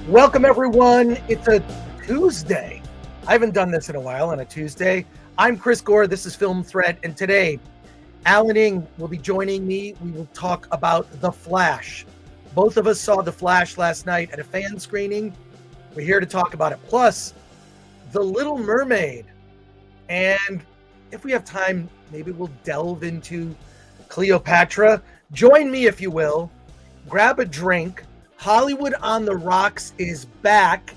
Welcome, everyone. It's a Tuesday. I haven't done this in a while on a Tuesday. I'm Chris Gore. This is Film Threat. And today, Alan Ng will be joining me. We will talk about The Flash. Both of us saw The Flash last night at a fan screening. We're here to talk about it. Plus, The Little Mermaid. And if we have time, maybe we'll delve into Cleopatra. Join me, if you will. Grab a drink. Hollywood on the Rocks is back.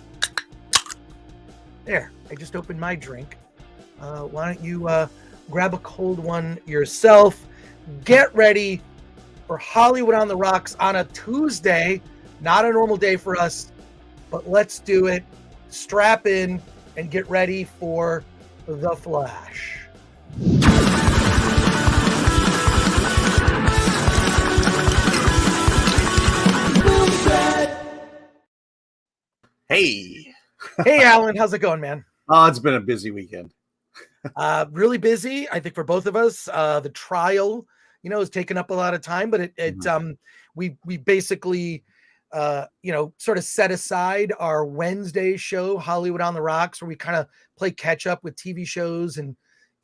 There, I just opened my drink. Why don't you grab a cold one yourself? Get ready for Hollywood on the Rocks on a Tuesday. Not a normal day for us, but let's do it. Strap in and get ready for The Flash. Hey. Hey, Alan, how's it going, man? Oh, it's been a busy weekend. Really busy, I think, for both of us. The trial, has taken up a lot of time, but we basically, sort of set aside our Wednesday show, Hollywood on the Rocks, where we kind of play catch up with TV shows and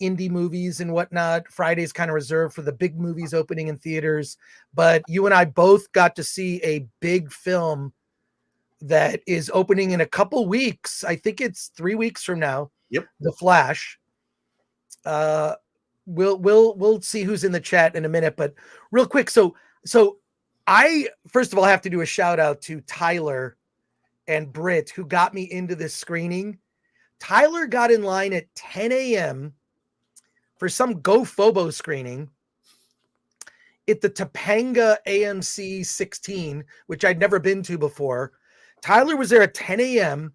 indie movies and whatnot. Friday's kind of reserved for the big movies opening in theaters. But you and I both got to see a big film that is opening in a couple weeks. I think it's 3 weeks from now. Yep. The Flash. We'll see who's in the chat in a minute, but real quick. So I first of all have to do a shout out to Tyler and Britt, who got me into this screening. Tyler got in line at 10 a.m. for some GoFobo screening at the Topanga AMC 16, which I'd never been to before. Tyler was there at 10 a.m.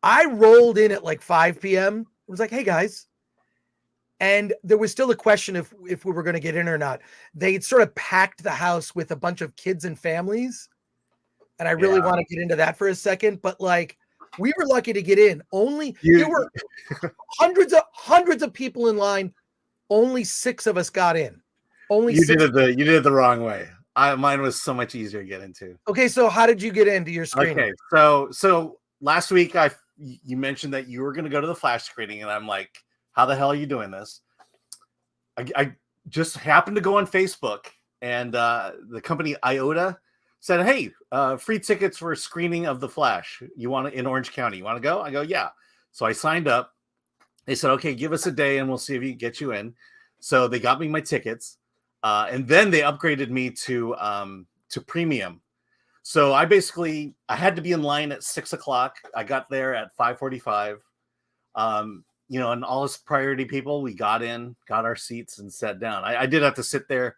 I rolled in at like 5 p.m. I was like, hey, guys. And there was still a question if we were going to get in or not. They sort of packed the house with a bunch of kids and families. And I really want to get into that for a second. But like, we were lucky to get in. There were hundreds of people in line. Only 6 of us got in. You did it the wrong way. Mine was so much easier to get into. Okay, so how did you get into your screening? Okay, so last week you mentioned that you were going to go to the Flash screening, and I'm like, how the hell are you doing this? I just happened to go on Facebook, and the company IOTA said, hey, free tickets for a screening of the Flash. You want to in Orange County? You want to go? I go, yeah. So I signed up. They said, okay, give us a day, and we'll see if we can get you in. So they got me my tickets. And then they upgraded me to premium. So I had to be in line at 6 o'clock. I got there at 5:45. And all us priority people, we got in, got our seats, and sat down. I did have to sit there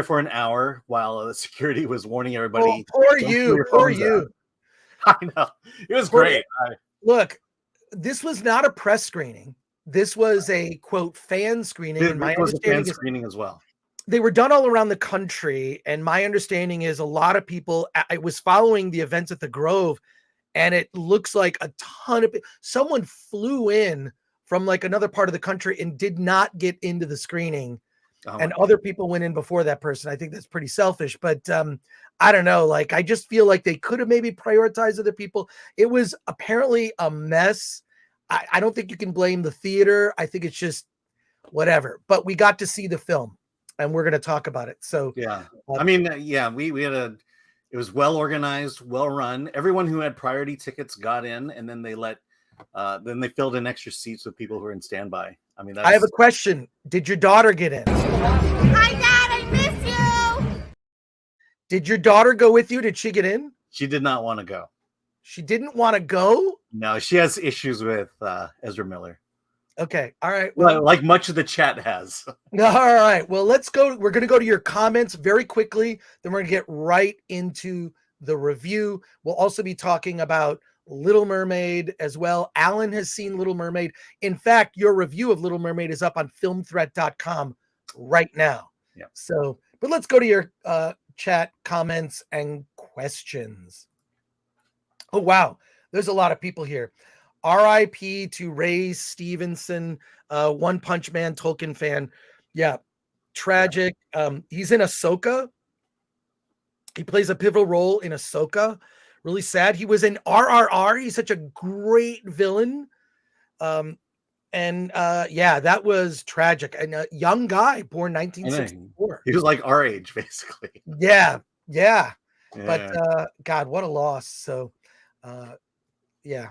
for an hour while the security was warning everybody. Oh, poor you. I know. It was great. Look, this was not a press screening. This was a quote fan screening, and my understanding is screening as well. They were done all around the country, and my understanding is a lot of people. I was following the events at the Grove, and it looks like a ton of someone flew in from like another part of the country and did not get into the screening, and other people went in before that person. I think that's pretty selfish, but I don't know. Like, I just feel like they could have maybe prioritized other people. It was apparently a mess. I don't think you can blame the theater. I think it's just whatever. But we got to see the film, and we're going to talk about it. So yeah, we had it was well organized, well run. Everyone who had priority tickets got in, and then they filled in extra seats with people who were in standby. I mean, I have a question. Did your daughter get in? Hi, Dad. I miss you. Did your daughter go with you? Did she get in? She did not want to go. She didn't want to go? No, she has issues with Ezra Miller. Okay. All right. Well, like much of the chat has. All right. Well, let's go. We're going to go to your comments very quickly. Then we're going to get right into the review. We'll also be talking about Little Mermaid as well. Alan has seen Little Mermaid. In fact, your review of Little Mermaid is up on filmthreat.com right now. Yeah. So, but let's go to your chat comments and questions. Oh, wow. There's a lot of people here. R.I.P. to Ray Stevenson, One Punch Man Tolkien fan. Yeah, tragic. He's in Ahsoka. He plays a pivotal role in Ahsoka. Really sad. He was in RRR. He's such a great villain. Yeah, that was tragic. And a young guy born 1964. He was like our age, basically. Yeah. Yeah. But God, what a loss. So yeah.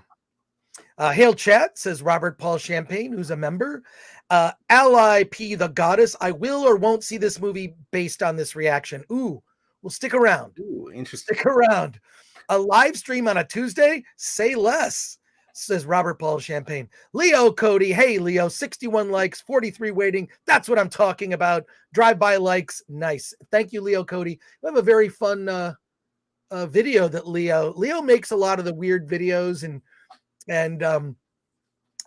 Hail chat, says Robert Paul Champagne, who's a member. Ally P the Goddess. I will or won't see this movie based on this reaction. Ooh, we'll stick around. Ooh, interesting. Stick around. A live stream on a Tuesday? Say less, says Robert Paul Champagne. Leo Cody. Hey, Leo, 61 likes, 43 waiting. That's what I'm talking about. Drive-by likes. Nice. Thank you, Leo Cody. We have a very fun video that Leo makes a lot of the weird videos and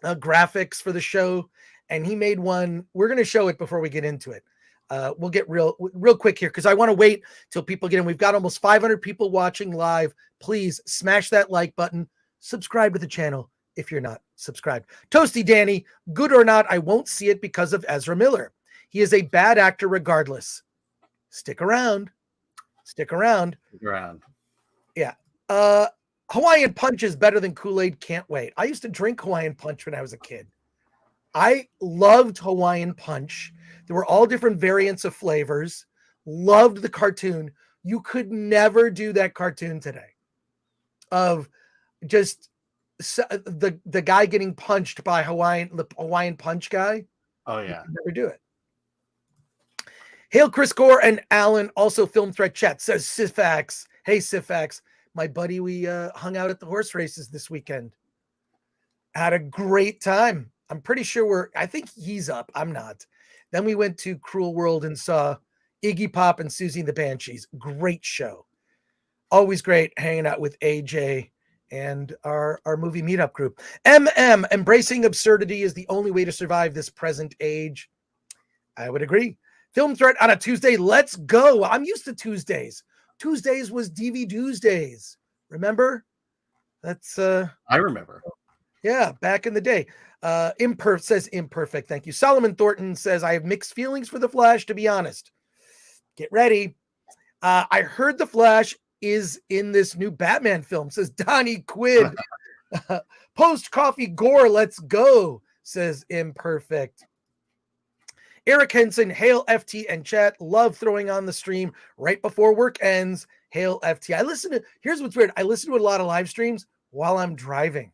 graphics for the show. And he made one. We're going to show it before we get into it. We'll get real quick here because I want to wait till people get in. We've got almost 500 people watching live. Please smash that like button. Subscribe to the channel if you're not subscribed. Toasty Danny, good or not, I won't see it because of Ezra Miller. He is a bad actor regardless. Stick around. Yeah. Hawaiian Punch is better than Kool-Aid. Can't wait. I used to drink Hawaiian Punch when I was a kid. I loved Hawaiian Punch. There were all different variants of flavors. Loved the cartoon. You could never do that cartoon today of just the guy getting punched by the Hawaiian Punch guy. Oh yeah. Never do it. Hail Chris Gore and Alan, also Film Threat Chat, says Sifax. Hey Sifax, my buddy, we hung out at the horse races this weekend. Had a great time. I'm pretty sure I think he's up. I'm not. Then we went to Cruel World and saw Iggy Pop and Susie and the Banshees. Great show. Always great hanging out with AJ and our movie meetup group. Embracing absurdity is the only way to survive this present age. I would agree. Film Threat on a Tuesday. Let's go. I'm used to Tuesdays. Tuesdays was DV Tuesdays. Remember? That's I remember. Yeah, back in the day. Says imperfect. Thank you. Solomon Thornton says, I have mixed feelings for The Flash, to be honest. Get ready. I heard The Flash is in this new Batman film, says Donnie Quid. Post coffee Gore, let's go, says imperfect. Eric Henson, hail FT and chat. Love throwing on the stream right before work ends. Hail FT. Here's what's weird. I listen to a lot of live streams while I'm driving,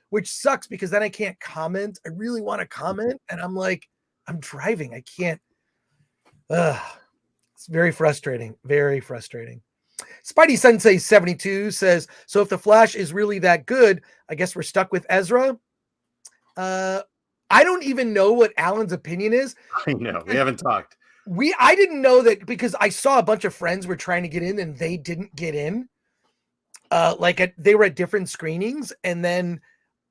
which sucks because then I can't comment. I really want to comment. And I'm like, I'm driving. I can't. It's very frustrating. Very frustrating. Spidey Sensei 72 says, so if The Flash is really that good, I guess we're stuck with Ezra. I don't even know what Alan's opinion is. I know. We haven't talked. I didn't know that because I saw a bunch of friends were trying to get in and they didn't get in. They were at different screenings. And then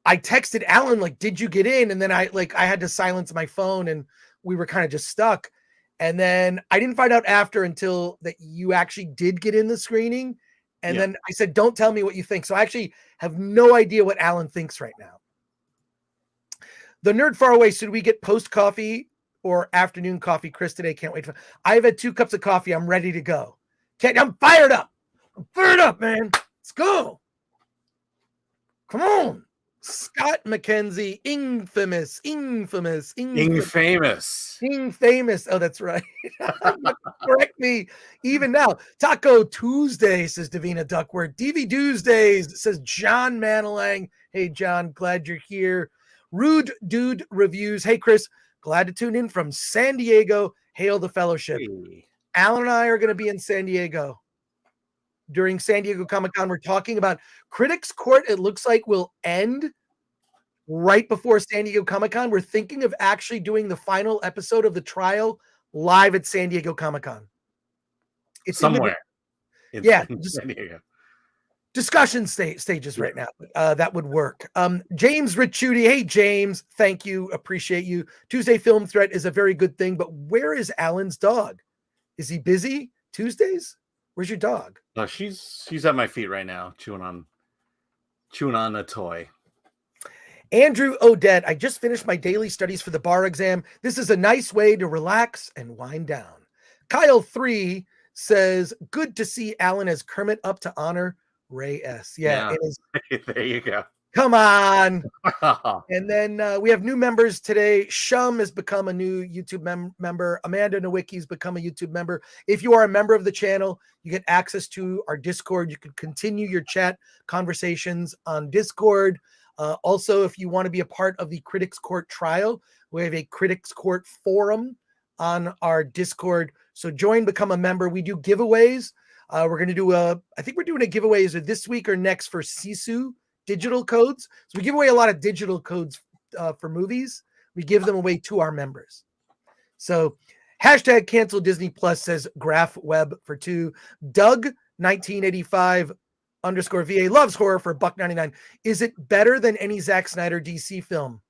I texted Alan, like, did you get in? And then I had to silence my phone and we were kind of just stuck. And then I didn't find out after until that you actually did get in the screening. And then I said, don't tell me what you think. So I actually have no idea what Alan thinks right now. The Nerd Far Away, should we get post coffee or afternoon coffee, Chris, today? Can't wait. I've had 2 cups of coffee. I'm ready to go. I'm fired up. I'm fired up, man. Let's go. Come on. Scott McKenzie, infamous. Oh, that's right. Correct me even now. Taco Tuesday, says Davina Duckworth. DV Tuesdays, says John Manilang. Hey, John, glad you're here. Rude Dude Reviews. Hey, Chris, glad to tune in from San Diego. Hail the fellowship. Hey. Alan and I are going to be in San Diego during San Diego Comic-Con. We're talking about Critics Court. It looks like will end right before San Diego Comic-Con. We're thinking of actually doing the final episode of the trial live at San Diego Comic-Con. It's somewhere. In San Diego. Discussion stages right now. That would work. James Ricciuti. Hey, James. Thank you. Appreciate you. Tuesday Film Threat is a very good thing, but where is Alan's dog? Is he busy Tuesdays? Where's your dog? No, she's at my feet right now, chewing on a toy. Andrew Odette. I just finished my daily studies for the bar exam. This is a nice way to relax and wind down. Kyle 3 says, good to see Alan as Kermit up to honor Ray S. Yeah. It is. There you go. Come on. And then we have new members today. Shum has become a new YouTube member. Amanda Nowicki's become a YouTube member. If you are a member of the channel, you get access to our Discord. You can continue your chat conversations on Discord. Also, if you want to be a part of the Critics Court trial, we have a Critics Court forum on our Discord. So join, become a member. We do giveaways. We're going to do I think we're doing a giveaway either this week or next for Sisu digital codes. So we give away a lot of digital codes for movies. We give them away to our members. So hashtag cancel Disney Plus says Graph Web for 2. Doug 1985 _ VA loves horror for $1.99. Is it better than any Zack Snyder DC film?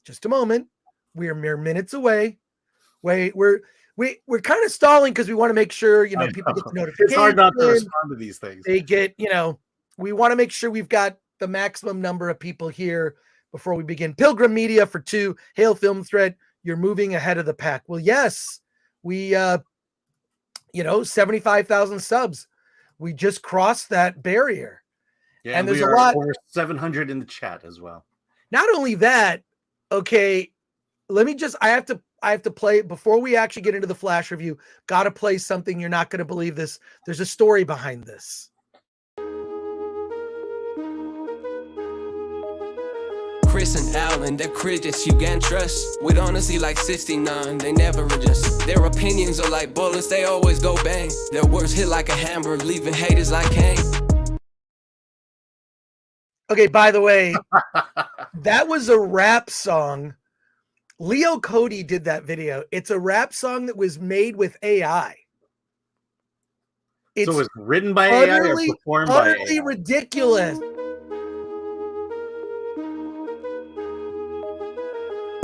Just a moment. We are mere minutes away. We're kind of stalling because we want to make sure people get the notification. It's hard not to respond to these things. They get, we want to make sure we've got the maximum number of people here before we begin. Pilgrim Media for 2. Hail Film Threat, you're moving ahead of the pack. Well, yes, we 75,000 subs. We just crossed that barrier. Yeah, and there's a lot over 700 in the chat as well. Not only that, okay, I have to play before we actually get into the Flash review. Got to play something. You're not going to believe this. There's a story behind this. Chris and Alan, they're critics you can't trust. With honesty like 69, they never adjust. Their opinions are like bullets, they always go bang. Their words hit like a hammer, leaving haters like Kane. Okay, by the way, that was a rap song. Leo Cody did that video. It's a rap song that was made with AI. So it was written by AI or performed by AI? Utterly ridiculous.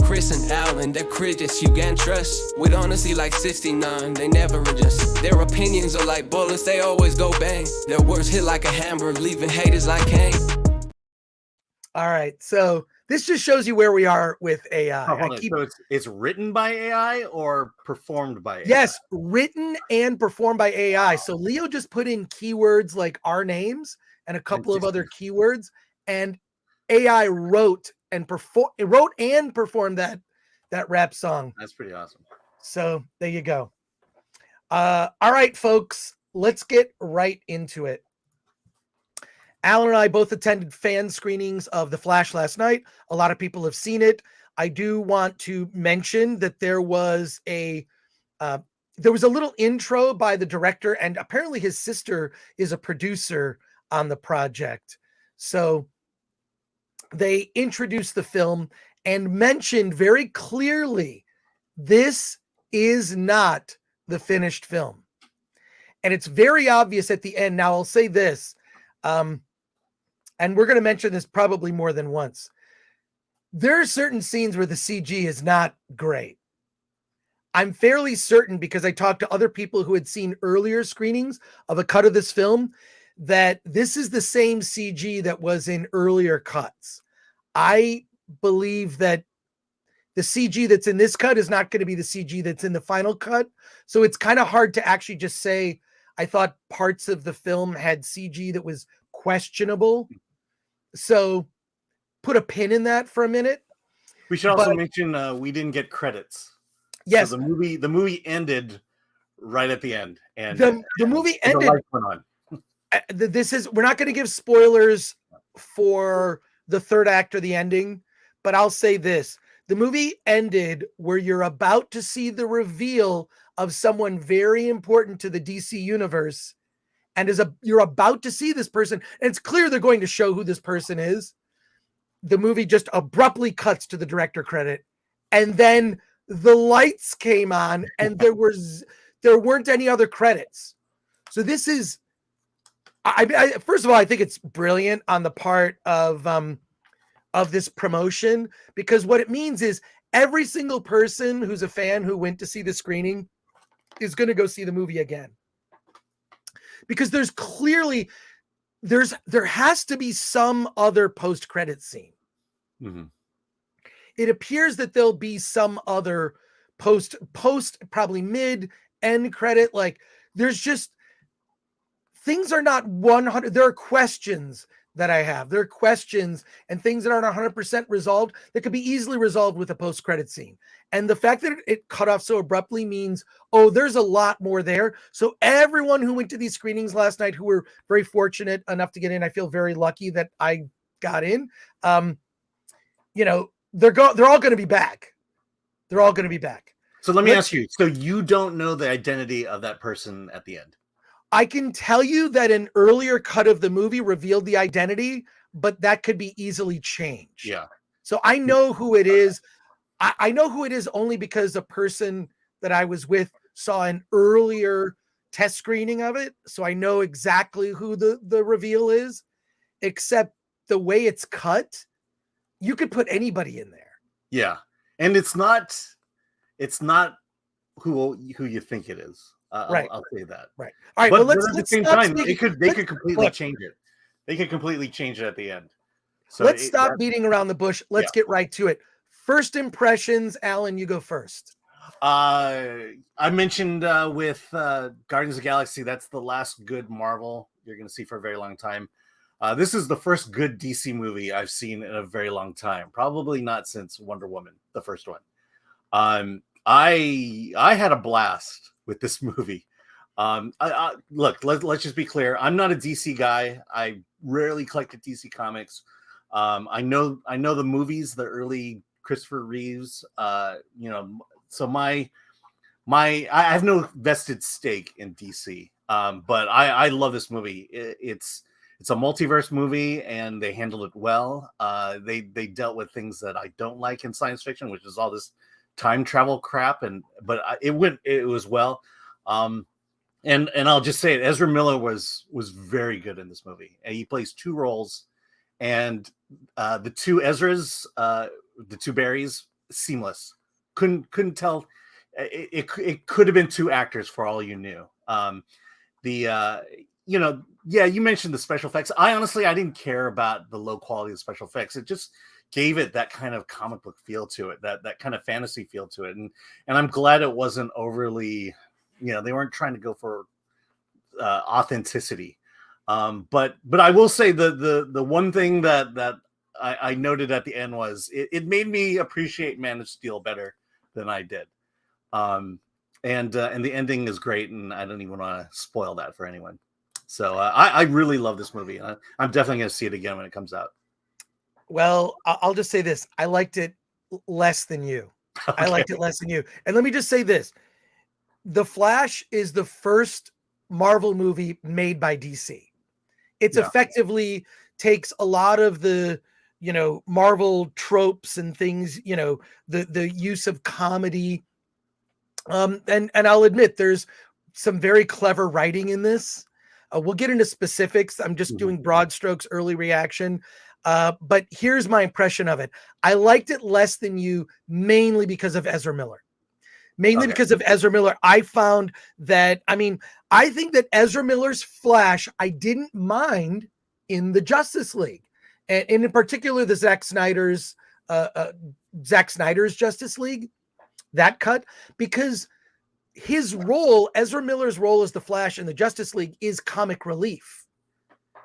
Chris and Alan, they're critics you can't trust. With honesty like 69, they never adjust. Their opinions are like bullets, they always go bang. Their words hit like a hammer, leaving haters like Kane. All right, so this just shows you where we are with AI. So it's written by AI or performed by AI? Yes, written and performed by AI. So Leo just put in keywords like our names and a couple of other keywords, and AI wrote and performed that rap song. That's pretty awesome. So there you go. All right, folks, let's get right into it. Alan and I both attended fan screenings of The Flash last night. A lot of people have seen it. I do want to mention that there was a little intro by the director, and apparently his sister is a producer on the project. So they introduced the film and mentioned very clearly, this is not the finished film. And it's very obvious at the end. Now I'll say this, and we're going to mention this probably more than once. There are certain scenes where the CG is not great. I'm fairly certain, because I talked to other people who had seen earlier screenings of a cut of this film, that this is the same CG that was in earlier cuts. I believe that the CG that's in this cut is not going to be the CG that's in the final cut. So it's kind of hard to actually just say, I thought parts of the film had CG that was questionable. So put a pin in that for a minute. We should also mention we didn't get credits. Yes. So the movie ended right at the end. And the movie ended. The lights went on. We're not going to give spoilers for the third act or the ending, but I'll say this. The movie ended where you're about to see the reveal of someone very important to the DC universe. And you're about to see this person, and it's clear they're going to show who this person is. The movie just abruptly cuts to the director credit. And then the lights came on and there weren't any other credits. So this is, I first of all, I think it's brilliant on the part of this promotion, because what it means is every single person who's a fan who went to see the screening is going to go see the movie again. Because there has to be some other post-credit scene. Mm-hmm. It appears that there'll be some other post, probably mid, end credit. Like, there's just, things are not 100. There are questions that I have. There are questions and things that aren't 100% resolved that could be easily resolved with a post-credit scene. And the fact that it cut off so abruptly means, oh, there's a lot more there. So everyone who went to these screenings last night, who were very fortunate enough to get in, I feel very lucky that I got in. You know, they're all going to be back. They're all going to be back. So let me ask you. So you don't know the identity of that person at the end? I can tell you that an earlier cut of the movie revealed the identity, but that could be easily changed. Yeah. So I know who it is. I know who it is only because the person that I was with saw an earlier test screening of it. So I know exactly who the reveal is, except the way it's cut, you could put anybody in there. Yeah. And it's not who you think it is. Right. I'll say that. Right. All right. But Well, at the same time, they could completely change it. They could completely change it at the end. So let's stop beating around the bush. Let's get right to it. First impressions, Alan, you go first. I mentioned with Guardians of the Galaxy, that's the last good Marvel you're going to see for a very long time. This is the first good DC movie I've seen in a very long time. Probably not since Wonder Woman, the first one. I had a blast with this movie. Look, let's just be clear. I'm not a DC guy. I rarely collected DC comics. I know the movies, the early Christopher Reeves. So I have no vested stake in DC. But I love this movie. It's a multiverse movie, and they handled it well. They dealt with things that I don't like in science fiction, which is all this time travel crap, but it was well. And I'll just say it, Ezra Miller was very good in this movie, and he plays two roles, and the two Ezras, the two Barrys, seamless. Couldn't tell. It could have been two actors for all you knew. You mentioned the special effects. I didn't care about the low quality of special effects. It just gave it that kind of comic book feel to it, that kind of fantasy feel to it. And I'm glad it wasn't overly, they weren't trying to go for authenticity. But I will say the one thing that I noted at the end was it made me appreciate Man of Steel better than I did. And the ending is great, and I don't even want to spoil that for anyone. So I really love this movie, and I'm definitely going to see it again when it comes out. Well, I'll just say this. I liked it less than you. Okay. I liked it less than you. And let me just say this. The Flash is the first Marvel movie made by DC. It's effectively takes a lot of the, Marvel tropes and things, the use of comedy. And I'll admit there's some very clever writing in this. We'll get into specifics. I'm just doing broad strokes, early reaction. But here's my impression of it. I liked it less than you, mainly because of Ezra Miller. Because of Ezra Miller, I found that, I think that Ezra Miller's Flash, I didn't mind in the Justice League. And in particular, the Zack Snyder's Justice League, that cut, because his role, Ezra Miller's role as the Flash in the Justice League, is comic relief.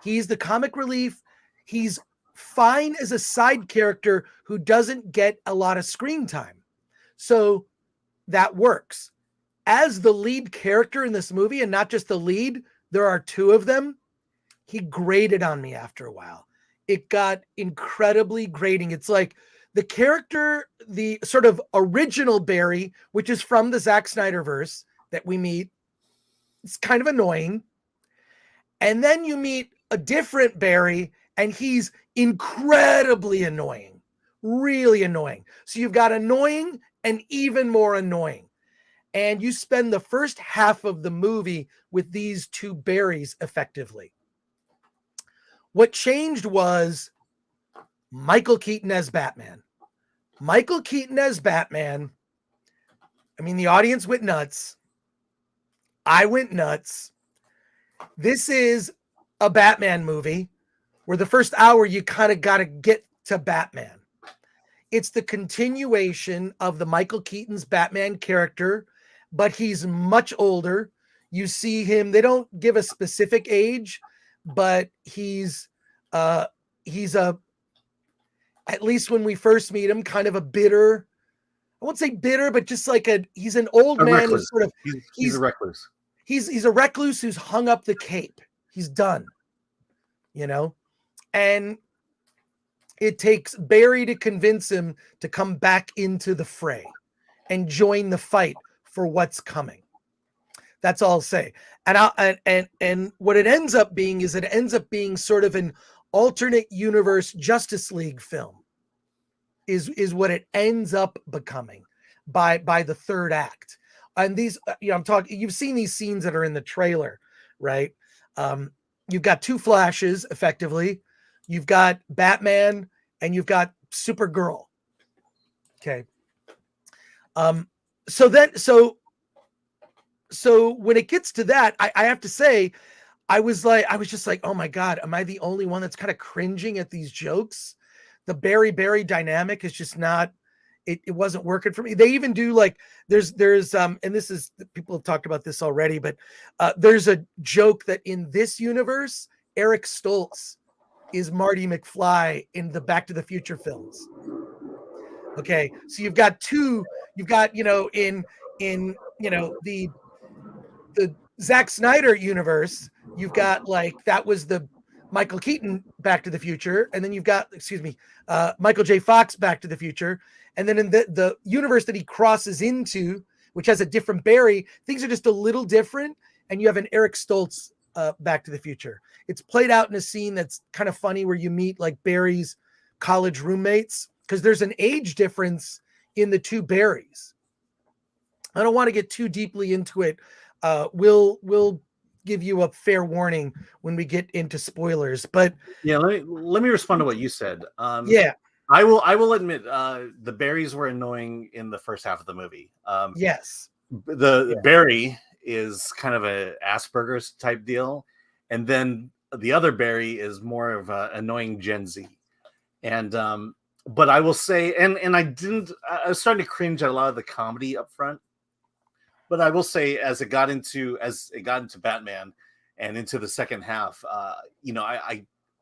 He's the comic relief. He's fine as a side character who doesn't get a lot of screen time. So that works. As the lead character in this movie, and not just the lead, there are two of them, he grated on me after a while. It got incredibly grating. It's like the character, the sort of original Barry, which is from the Zack Snyder verse that we meet, it's kind of annoying. And then you meet a different Barry, and he's incredibly annoying, really annoying. So you've got annoying and even more annoying. And you spend the first half of the movie with these two Barrys effectively. What changed was Michael Keaton as Batman. Michael Keaton as Batman. The audience went nuts. I went nuts. This is a Batman movie where the first hour you kind of got to get to Batman. It's the continuation of the Michael Keaton's Batman character, but he's much older. You see him, they don't give a specific age, but he's at least when we first meet him, kind of a bitter, I won't say bitter, but just like he's an old man recluse. who's sort of, he's a recluse. He's a recluse who's hung up the cape. He's done, and it takes Barry to convince him to come back into the fray and join the fight for what's coming. That's all I'll say. And what it ends up being is it ends up being sort of an alternate universe Justice League film is what it ends up becoming by the third act. And these, I'm talking, you've seen these scenes that are in the trailer, right? You've got two Flashes effectively. You've got Batman and you've got Supergirl. Okay. So when it gets to that, I have to say, I was just like, oh my God, am I the only one that's kind of cringing at these jokes? The Barry dynamic is just not, it wasn't working for me. They even do like, there's and this is, people have talked about this already, but there's a joke that in this universe, Eric Stoltz is Marty McFly in the Back to the Future films. Okay. So you've got the Zack Snyder universe, you've got like, that was the Michael Keaton Back to the Future. And then you've got, Michael J. Fox Back to the Future. And then in the universe that he crosses into, which has a different Barry, things are just a little different. And you have an Eric Stoltz Back to the Future. It's played out in a scene that's kind of funny where you meet like Barry's college roommates, because there's an age difference in the two Barrys. I don't want to get too deeply into it. We'll give you a fair warning when we get into spoilers, but yeah, let me respond to what you said. Yeah, I will admit the Barrys were annoying in the first half of the movie. Yes, Barry is kind of a Asperger's type deal, and then the other Barry is more of an annoying Gen Z. And but I will say, and I was starting to cringe at a lot of the comedy up front. But I will say, as it got into Batman and into the second half, I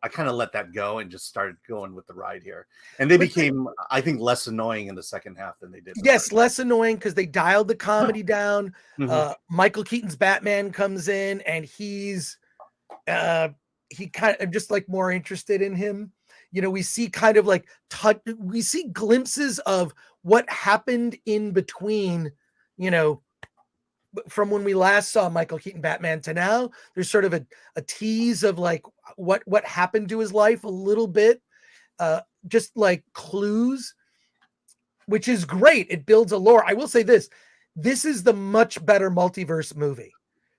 kind of let that go and just started going with the ride here. And they became, I think, less annoying in the second half than they did. Yes, less annoying because they dialed the comedy down. Mm-hmm. Michael Keaton's Batman comes in, and he kind of just like more interested in him. We see kind of like we see glimpses of what happened in between, from when we last saw Michael Keaton Batman to now. There's sort of a tease of like what happened to his life a little bit, just like clues, which is great. It builds a lore. I will say this is the much better multiverse movie.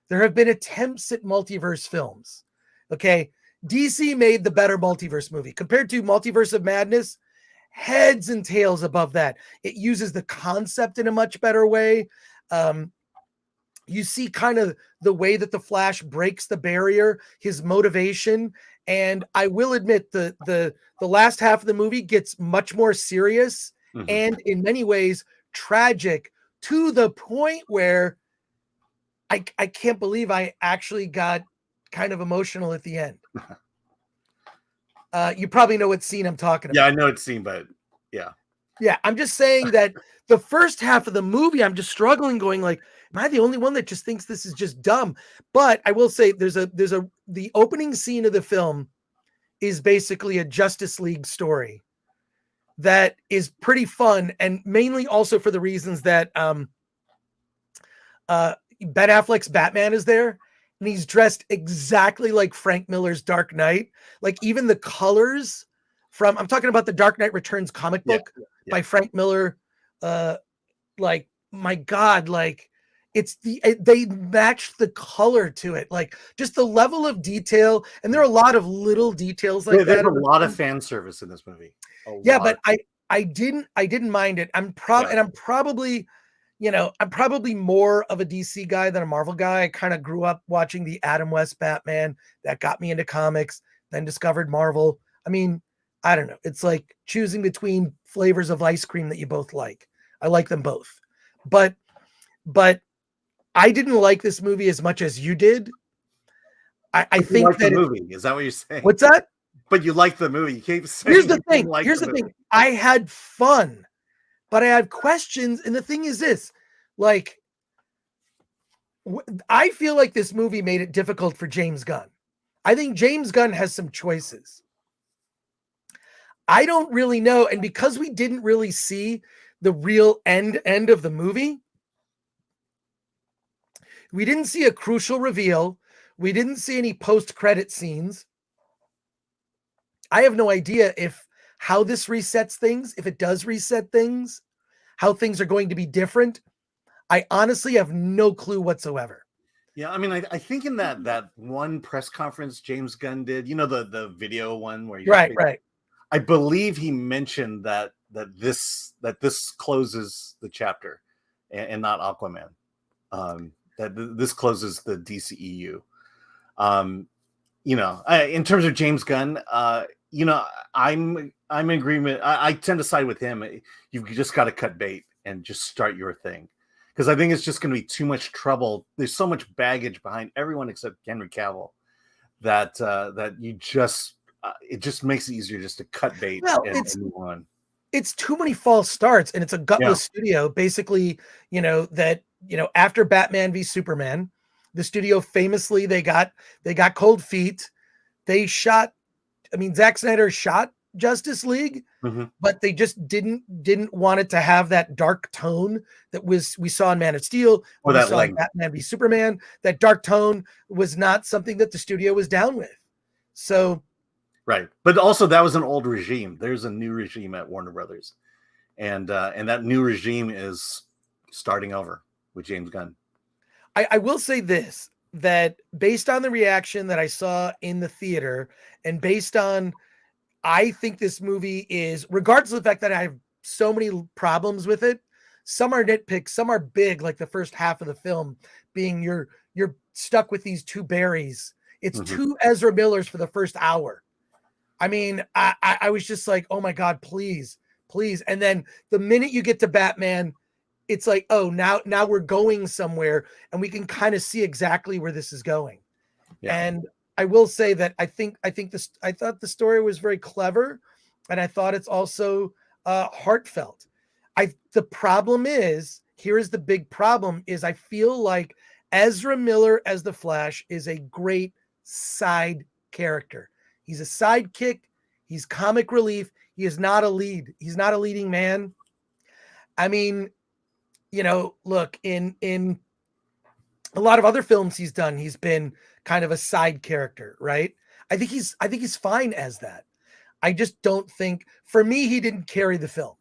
There have been attempts at multiverse films. Okay. DC made the better multiverse movie compared to Multiverse of Madness, heads and tails above that. It uses the concept in a much better way. You see kind of the way that the Flash breaks the barrier, his motivation. And I will admit the last half of the movie gets much more serious and in many ways tragic, to the point where I can't believe I actually got kind of emotional at the end. You probably know what scene I'm talking about. Yeah, I know it's scene, but yeah. Yeah, I'm just saying that the first half of the movie, I'm just struggling, going like, am I the only one that just thinks this is just dumb? But I will say the opening scene of the film is basically a Justice League story that is pretty fun, and mainly also for the reasons that Ben Affleck's Batman is there, and he's dressed exactly like Frank Miller's Dark Knight. Like even the colors I'm talking about the Dark Knight Returns comic book by Frank Miller. Like, my God, like they matched the color to it, like just the level of detail. And there are a lot of little details like that. There's a lot of fan service in this movie. Yeah, but I didn't mind it. I'm probably more of a DC guy than a Marvel guy. I kind of grew up watching the Adam West Batman. That got me into comics, then discovered Marvel. I mean, I don't know. It's like choosing between flavors of ice cream that you both like. I like them both. But I didn't like this movie as much as you did. I think like that the movie. Is that what you're saying? What's that? But you like the movie. You keep saying Here's the you thing. didn't like Here's the the movie. thing. I had fun, but I had questions. And the thing is this, like, I feel like this movie made it difficult for James Gunn. I think James Gunn has some choices. I don't really know. And because we didn't really see the real end of the movie, we didn't see a crucial reveal. We didn't see any post-credit scenes. I have no idea how this resets things, if it does reset things, how things are going to be different. I honestly have no clue whatsoever. Yeah, I mean, I think in that one press conference James Gunn did, the video one where Right. I believe he mentioned that this closes the chapter and not Aquaman. This closes the DCEU. In terms of James Gunn, I'm in agreement. I tend to side with him. You've just got to cut bait and just start your thing, because I think it's just going to be too much trouble. There's so much baggage behind everyone except Henry Cavill that you just it just makes it easier just to cut bait and move on. It's too many false starts, and it's a gutless studio. Basically, after Batman v Superman, the studio famously they got cold feet. They shot. I mean, Zack Snyder shot Justice League, but they just didn't want it to have that dark tone that we saw in Man of Steel, or that saw in Batman v Superman. That dark tone was not something that the studio was down with. So, right, but also that was an old regime. There's a new regime at Warner Brothers, and that new regime is starting over with James Gunn. I will say this, that based on the reaction that I saw in the theater, and based on, I think this movie is, regardless of the fact that I have so many problems with it, some are nitpicks, some are big, like the first half of the film being you're stuck with these two Barrys. It's two Ezra Millers for the first hour. I mean, I was just like, oh my God, please. And then the minute you get to Batman, it's like, oh, now we're going somewhere, and we can kind of see exactly where this is going. Yeah. And I will say that I thought the story was very clever, and I thought it's also heartfelt. The problem is, here is the big problem, is I feel like Ezra Miller as the Flash is a great side character. He's a sidekick. He's comic relief. He is not a lead. He's not a leading man. I mean, look, in a lot of other films he's done, he's been kind of a side character, right? I think he's fine as that. I just don't think, for me, he didn't carry the film.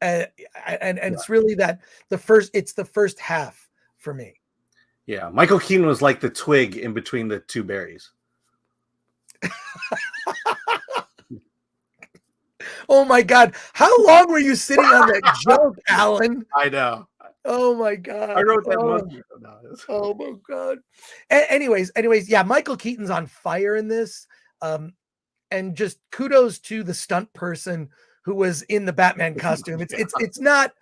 And it's really the first half for me. Yeah, Michael Keaton was like the twig in between the two berries. Oh my God. How long were you sitting on that joke, Alan? I know. Oh my God. I wrote that months ago. Oh my God. Anyways, yeah, Michael Keaton's on fire in this. And just kudos to the stunt person who was in the Batman costume. It's not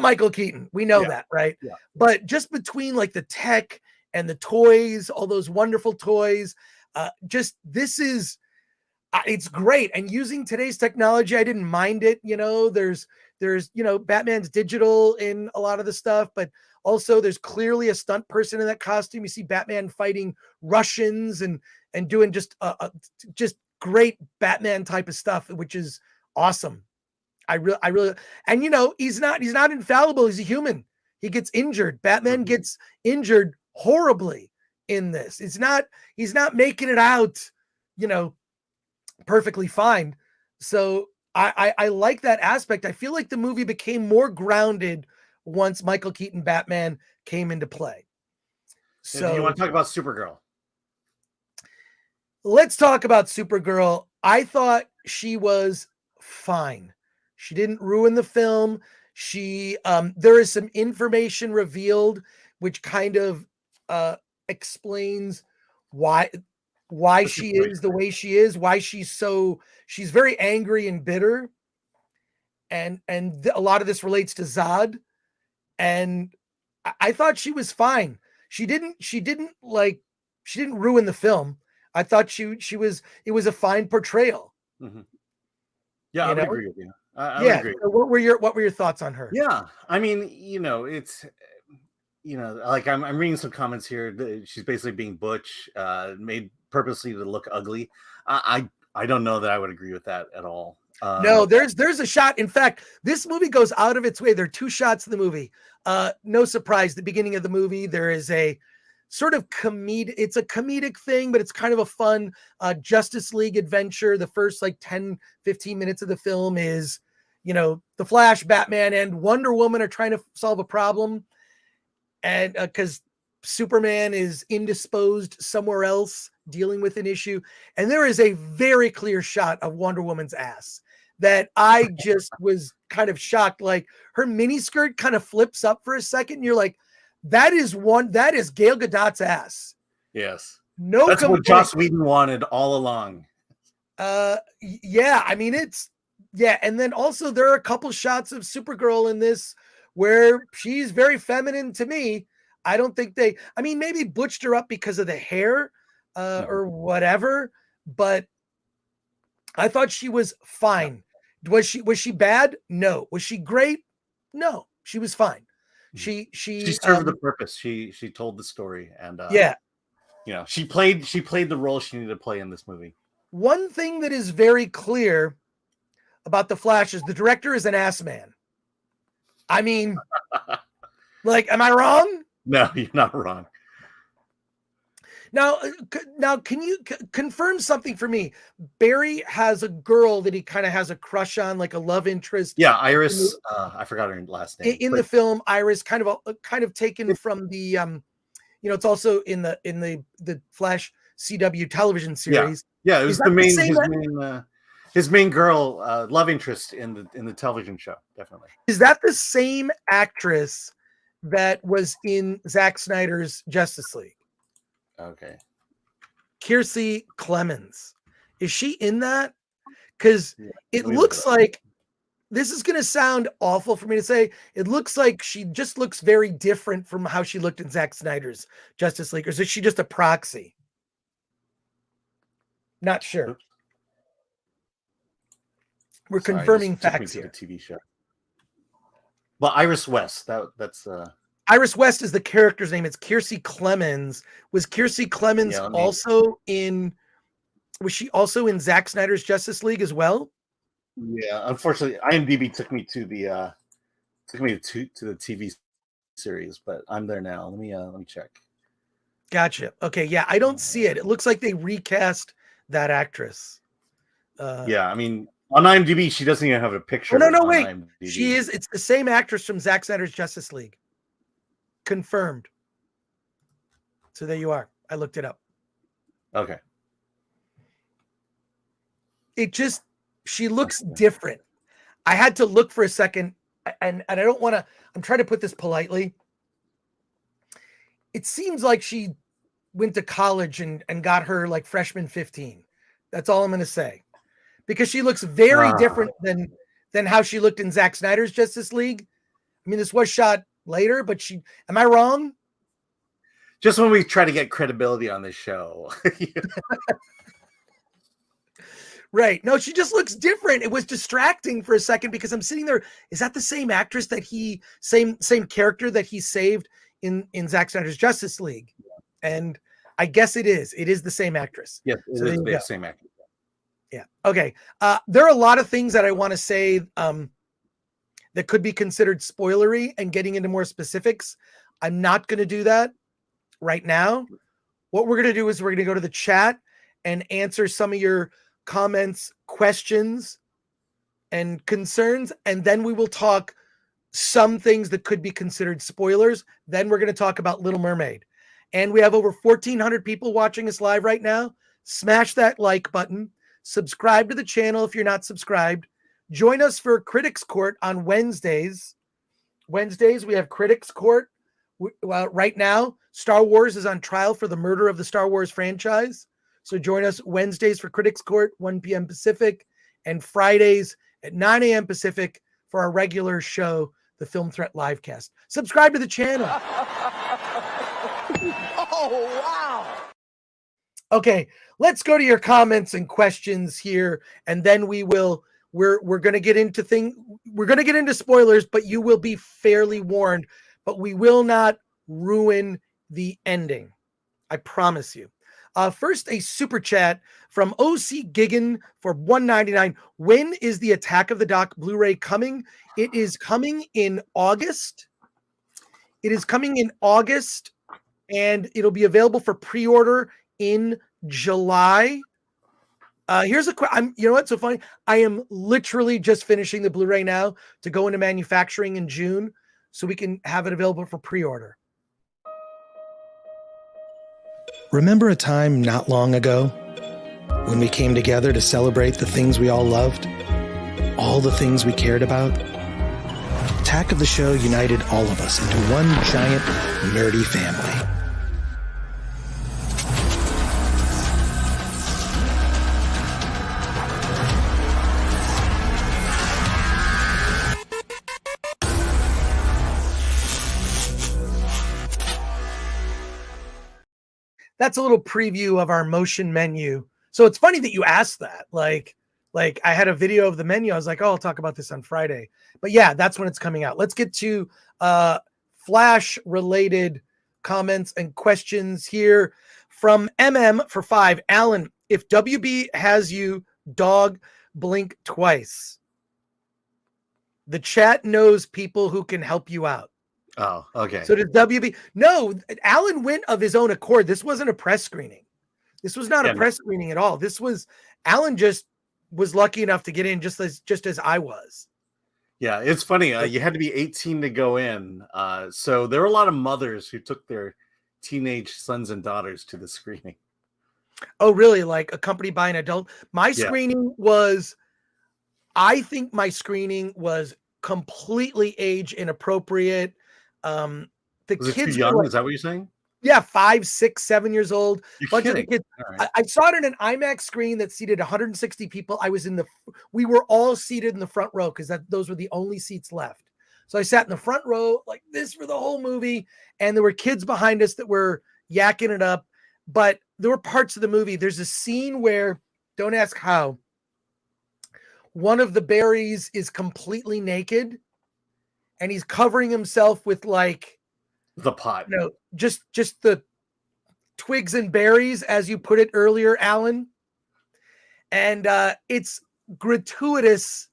Michael Keaton. We know that, right? Yeah. But just between like the tech and the toys, all those wonderful toys, it's great. And using today's technology, I didn't mind it. There's Batman's digital in a lot of the stuff, but also there's clearly a stunt person in that costume. You see Batman fighting Russians and doing just great Batman type of stuff, which is awesome. I really, and he's not infallible. He's a human. He gets injured. Batman gets injured horribly in this. He's not making it out, perfectly fine. So I like that aspect. I feel like the movie became more grounded once Michael Keaton Batman came into play. So do you want to talk about Supergirl? Let's talk about Supergirl. I thought she was fine. She didn't ruin the film. There is some information revealed which kind of explains why she is the way she is, why she's very angry and bitter. And a lot of this relates to Zod. And I thought she was fine. She didn't ruin the film. I thought it was a fine portrayal. Mm-hmm. Yeah, I would agree with you. I would agree. So what were your thoughts on her? Yeah, I mean, it's like I'm reading some comments here. She's basically being butch, made purposely to look ugly. I don't know that I would agree with that at all. No, there's a shot. In fact, this movie goes out of its way. There are two shots in the movie. No surprise, the beginning of the movie, there is a sort of it's a comedic thing, but it's kind of a fun Justice League adventure. The first like 10, 15 minutes of the film is, the Flash, Batman, and Wonder Woman are trying to solve a problem. And because Superman is indisposed somewhere else dealing with an issue. And there is a very clear shot of Wonder Woman's ass that I just was kind of shocked. Like her miniskirt kind of flips up for a second. And you're like, that is Gal Gadot's ass. Yes. No, that's what Joss Whedon wanted all along. Yeah. I mean, and then also there are a couple shots of Supergirl in this where she's very feminine to me. I don't think maybe butched her up because of the hair or whatever, but I thought she was fine. Was she bad? No. Was she great? No, she was fine. She served the purpose. She told the story, and she played the role she needed to play in this movie. One thing that is very clear about the Flash is the director is an ass man. I mean, like, am I wrong? No, you're not wrong. Now, can you confirm something for me? Barry has a girl that he kind of has a crush on, like a love interest. Yeah, Iris. I forgot her last name. In the film, Iris, kind of taken from the, it's also in the Flash CW television series. Yeah, it was his main girl, love interest in the television show. Definitely. Is that the same actress that was in Zack Snyder's Justice League? Okay. Kiersey Clemens. Is she in that? Because it looks like, this is going to sound awful for me to say, it looks like she just looks very different from how she looked in Zack Snyder's Justice League. Or is she just a proxy? Not sure. Oops. We're confirming facts here. TV show. Well, Iris West. That's Iris West is the character's name. It's Kiersey Clemens. Was Kiersey Clemens was she also in Zack Snyder's Justice League as well? Yeah, unfortunately, IMDb took me to the TV series, but I'm there now. Let me check. Gotcha. Okay, yeah, I don't see it. It looks like they recast that actress. Yeah, I mean, on IMDb, she doesn't even have a picture. No, wait. IMDb. She is. It's the same actress from Zack Snyder's Justice League. Confirmed. So there you are. I looked it up. Okay. She looks different. I had to look for a second, and I don't want to, I'm trying to put this politely. It seems like she went to college and got her like freshman 15. That's all I'm going to say. Because she looks very different than how she looked in Zack Snyder's Justice League. I mean, this was shot later, but am I wrong? Just when we try to get credibility on this show. Right. No, she just looks different. It was distracting for a second because I'm sitting there. Is that the same actress same character that he saved in Zack Snyder's Justice League? And I guess it is. It is the same actress. Yes, it is the same actress. Yeah. Okay. There are a lot of things that I want to say that could be considered spoilery and getting into more specifics. I'm not going to do that right now. What we're going to do is we're going to go to the chat and answer some of your comments, questions, and concerns, and then we will talk some things that could be considered spoilers. Then we're going to talk about Little Mermaid. And we have over 1,400 people watching us live right now. Smash that like button. Subscribe to the channel if you're not subscribed. Join us for Critics Court on Wednesdays. Wednesdays, we have Critics Court. Right now, Star Wars is on trial for the murder of the Star Wars franchise. So join us Wednesdays for Critics Court, 1 p.m. Pacific, and Fridays at 9 a.m. Pacific for our regular show, the Film Threat Livecast. Subscribe to the channel. Oh, wow. Okay, let's go to your comments and questions here, and then we're going to get into spoilers, but you will be fairly warned, but we will not ruin the ending. I promise you. First, a super chat from OC Gigan for $1.99. When is the Attack of the Doc Blu-ray coming? It is coming in August. And it'll be available for pre-order in July. Here's a question. You know what's so funny? I am literally just finishing the Blu-ray now to go into manufacturing in June, so we can have it available for pre-order. Remember a time not long ago when we came together to celebrate the things we all loved? All the things we cared about? Attack of the Show united all of us into one giant nerdy family. That's a little preview of our motion menu. So it's funny that you asked that. Like I had a video of the menu. I was like, oh, I'll talk about this on Friday. But yeah, that's when it's coming out. Let's get to Flash related comments and questions here from MM for 5. Alan, if WB has you, dog, blink twice. The chat knows people who can help you out. Oh, okay. So does WB? No, Alan went of his own accord. This wasn't a press screening. This was not a press screening at all. This was Alan just was lucky enough to get in just as I was. Yeah, it's funny. You had to be 18 to go in. So there were a lot of mothers who took their teenage sons and daughters to the screening. Oh, really? Like accompanied by an adult? I think my screening was completely age inappropriate. The Was kids it too young? were Is that what you're saying? Yeah, 5, 6, 7 years old. Bunch of the kids. Right. I saw it in an IMAX screen that seated 160 people. We were all seated in the front row because those were the only seats left. So I sat in the front row like this for the whole movie, and there were kids behind us that were yakking it up. But there were parts of the movie. There's a scene where, don't ask how, one of the berries is completely naked, and he's covering himself with like the pot. No, just the twigs and berries, as you put it earlier, Alan. And it's gratuitous.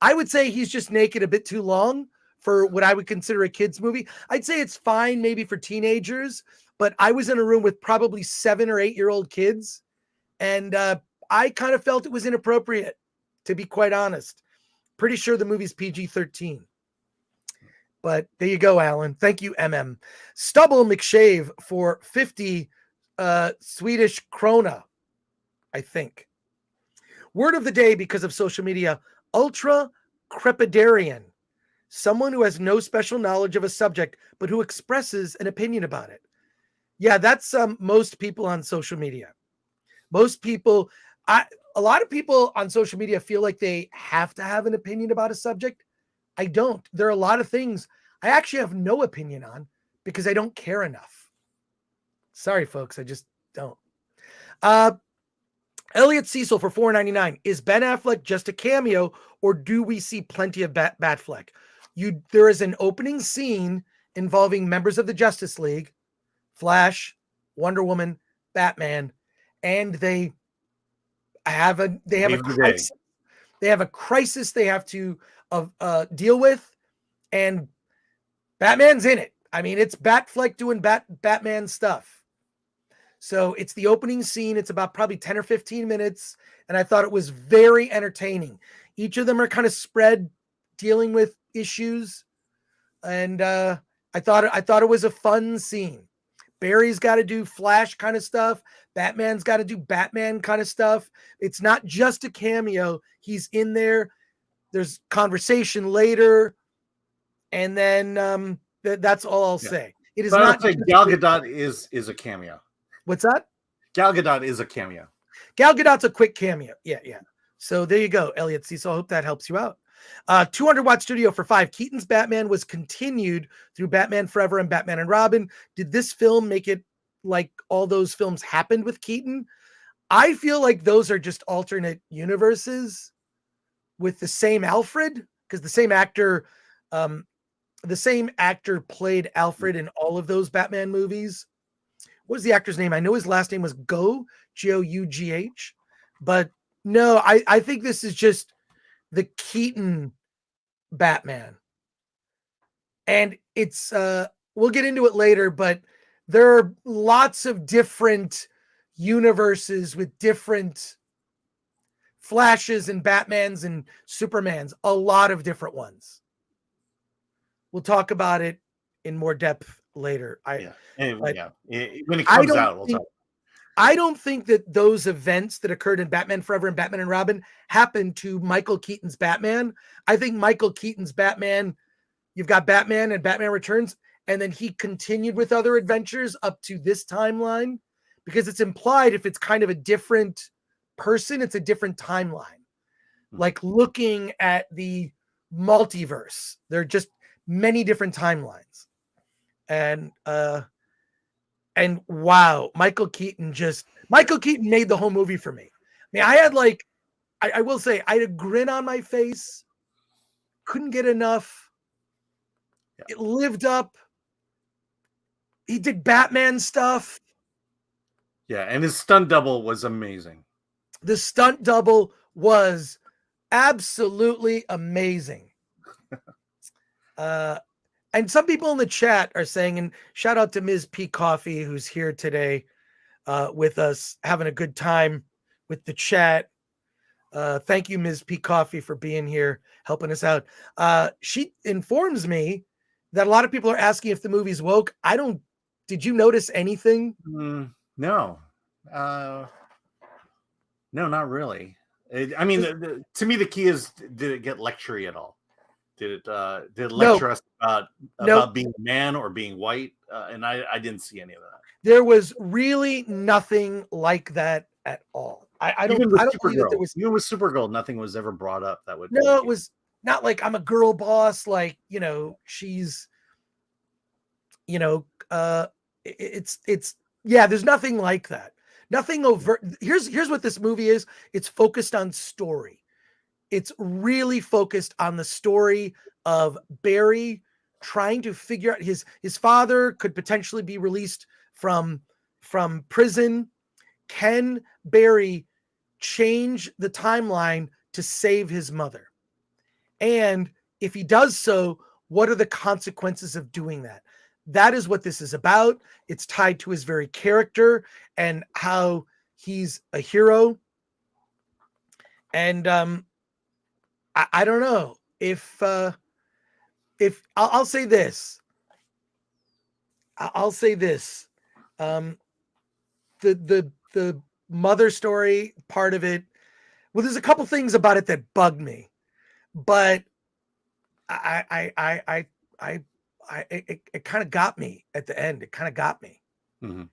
I would say he's just naked a bit too long for what I would consider a kid's movie. I'd say it's fine maybe for teenagers, but I was in a room with probably 7 or 8-year-old kids, and I kind of felt it was inappropriate, to be quite honest. Pretty sure the movie's PG-13. But there you go, Alan. Thank you, MM. Stubble McShave for 50 Swedish krona, I think. Word of the day because of social media, ultra crepidarian. Someone who has no special knowledge of a subject, but who expresses an opinion about it. Yeah, that's most people on social media. Most people, a lot of people on social media feel like they have to have an opinion about a subject. I don't. There are a lot of things I actually have no opinion on because I don't care enough. Sorry, folks. I just don't. Elliot Cecil for $4.99. Is Ben Affleck just a cameo, or do we see plenty of Batfleck? There is an opening scene involving members of the Justice League, Flash, Wonder Woman, Batman, and they have a crisis. They have a crisis they have to deal with, and Batman's in it. I mean, it's Batfleck doing Batman stuff. So it's the opening scene. It's about probably 10 or 15 minutes, and I thought it was very entertaining. Each of them are kind of spread dealing with issues, and I thought it was a fun scene. Barry's got to do Flash kind of stuff. Batman's got to do Batman kind of stuff. It's not just a cameo. He's in there. There's conversation later, and then that's all I'll say. It is not. Gal Gadot is a cameo. What's that? Gal Gadot is a cameo. Gal Gadot's a quick cameo. Yeah. So there you go, Elliot C. So I hope that helps you out. 200 Watt Studio for 5. Keaton's Batman was continued through Batman Forever and Batman and Robin. Did this film make it like all those films happened with Keaton? I feel like those are just alternate universes with the same Alfred, because the same actor played Alfred in all of those Batman movies. What was the actor's name? I know his last name was Gough, but no, I think this is just the Keaton Batman. And it's we'll get into it later, but there are lots of different universes with different Flashes and Batmans and Supermans, a lot of different ones. We'll talk about it in more depth later. When it comes out, we'll talk. I don't think that those events that occurred in Batman Forever and Batman and Robin happened to Michael Keaton's Batman. I think Michael Keaton's Batman, you've got Batman and Batman Returns, and then he continued with other adventures up to this timeline, because it's implied if it's kind of a different person, it's a different timeline. Like looking at the multiverse, there are just many different timelines. And wow, Michael Keaton made the whole movie for me. I mean, I had I will say, I had a grin on my face, couldn't get enough. It lived up. He did Batman stuff. Yeah, and his stunt double was amazing. The stunt double was absolutely amazing. And some people in the chat are saying, and shout out to Ms. P Coffee, who's here today with us, having a good time with the chat. Thank you, Ms. P Coffee, for being here, helping us out. She informs me that a lot of people are asking if the movie's woke. Did you notice anything? No. No, not really. To me, the key is, did it get lectury at all? Did it lecture us about being a man or being white? And I didn't see any of that. There was really nothing like that at all. I don't believe that there was. Even with Supergirl, nothing was ever brought up that would. No, it was not like I'm a girl boss. Like, she's, there's nothing like that. Nothing overt. Here's what this movie is. It's focused on story. It's really focused on the story of Barry trying to figure out his father could potentially be released from prison. Can Barry change the timeline to save his mother? And if he does so, what are the consequences of doing that? That is what this is about. It's tied to his very character and how he's a hero. And I don't know if I'll say this. I'll say this. The mother story part of it. Well, there's a couple things about it that bugged me, but it kind of got me at the end. It kind of got me. Mm-hmm.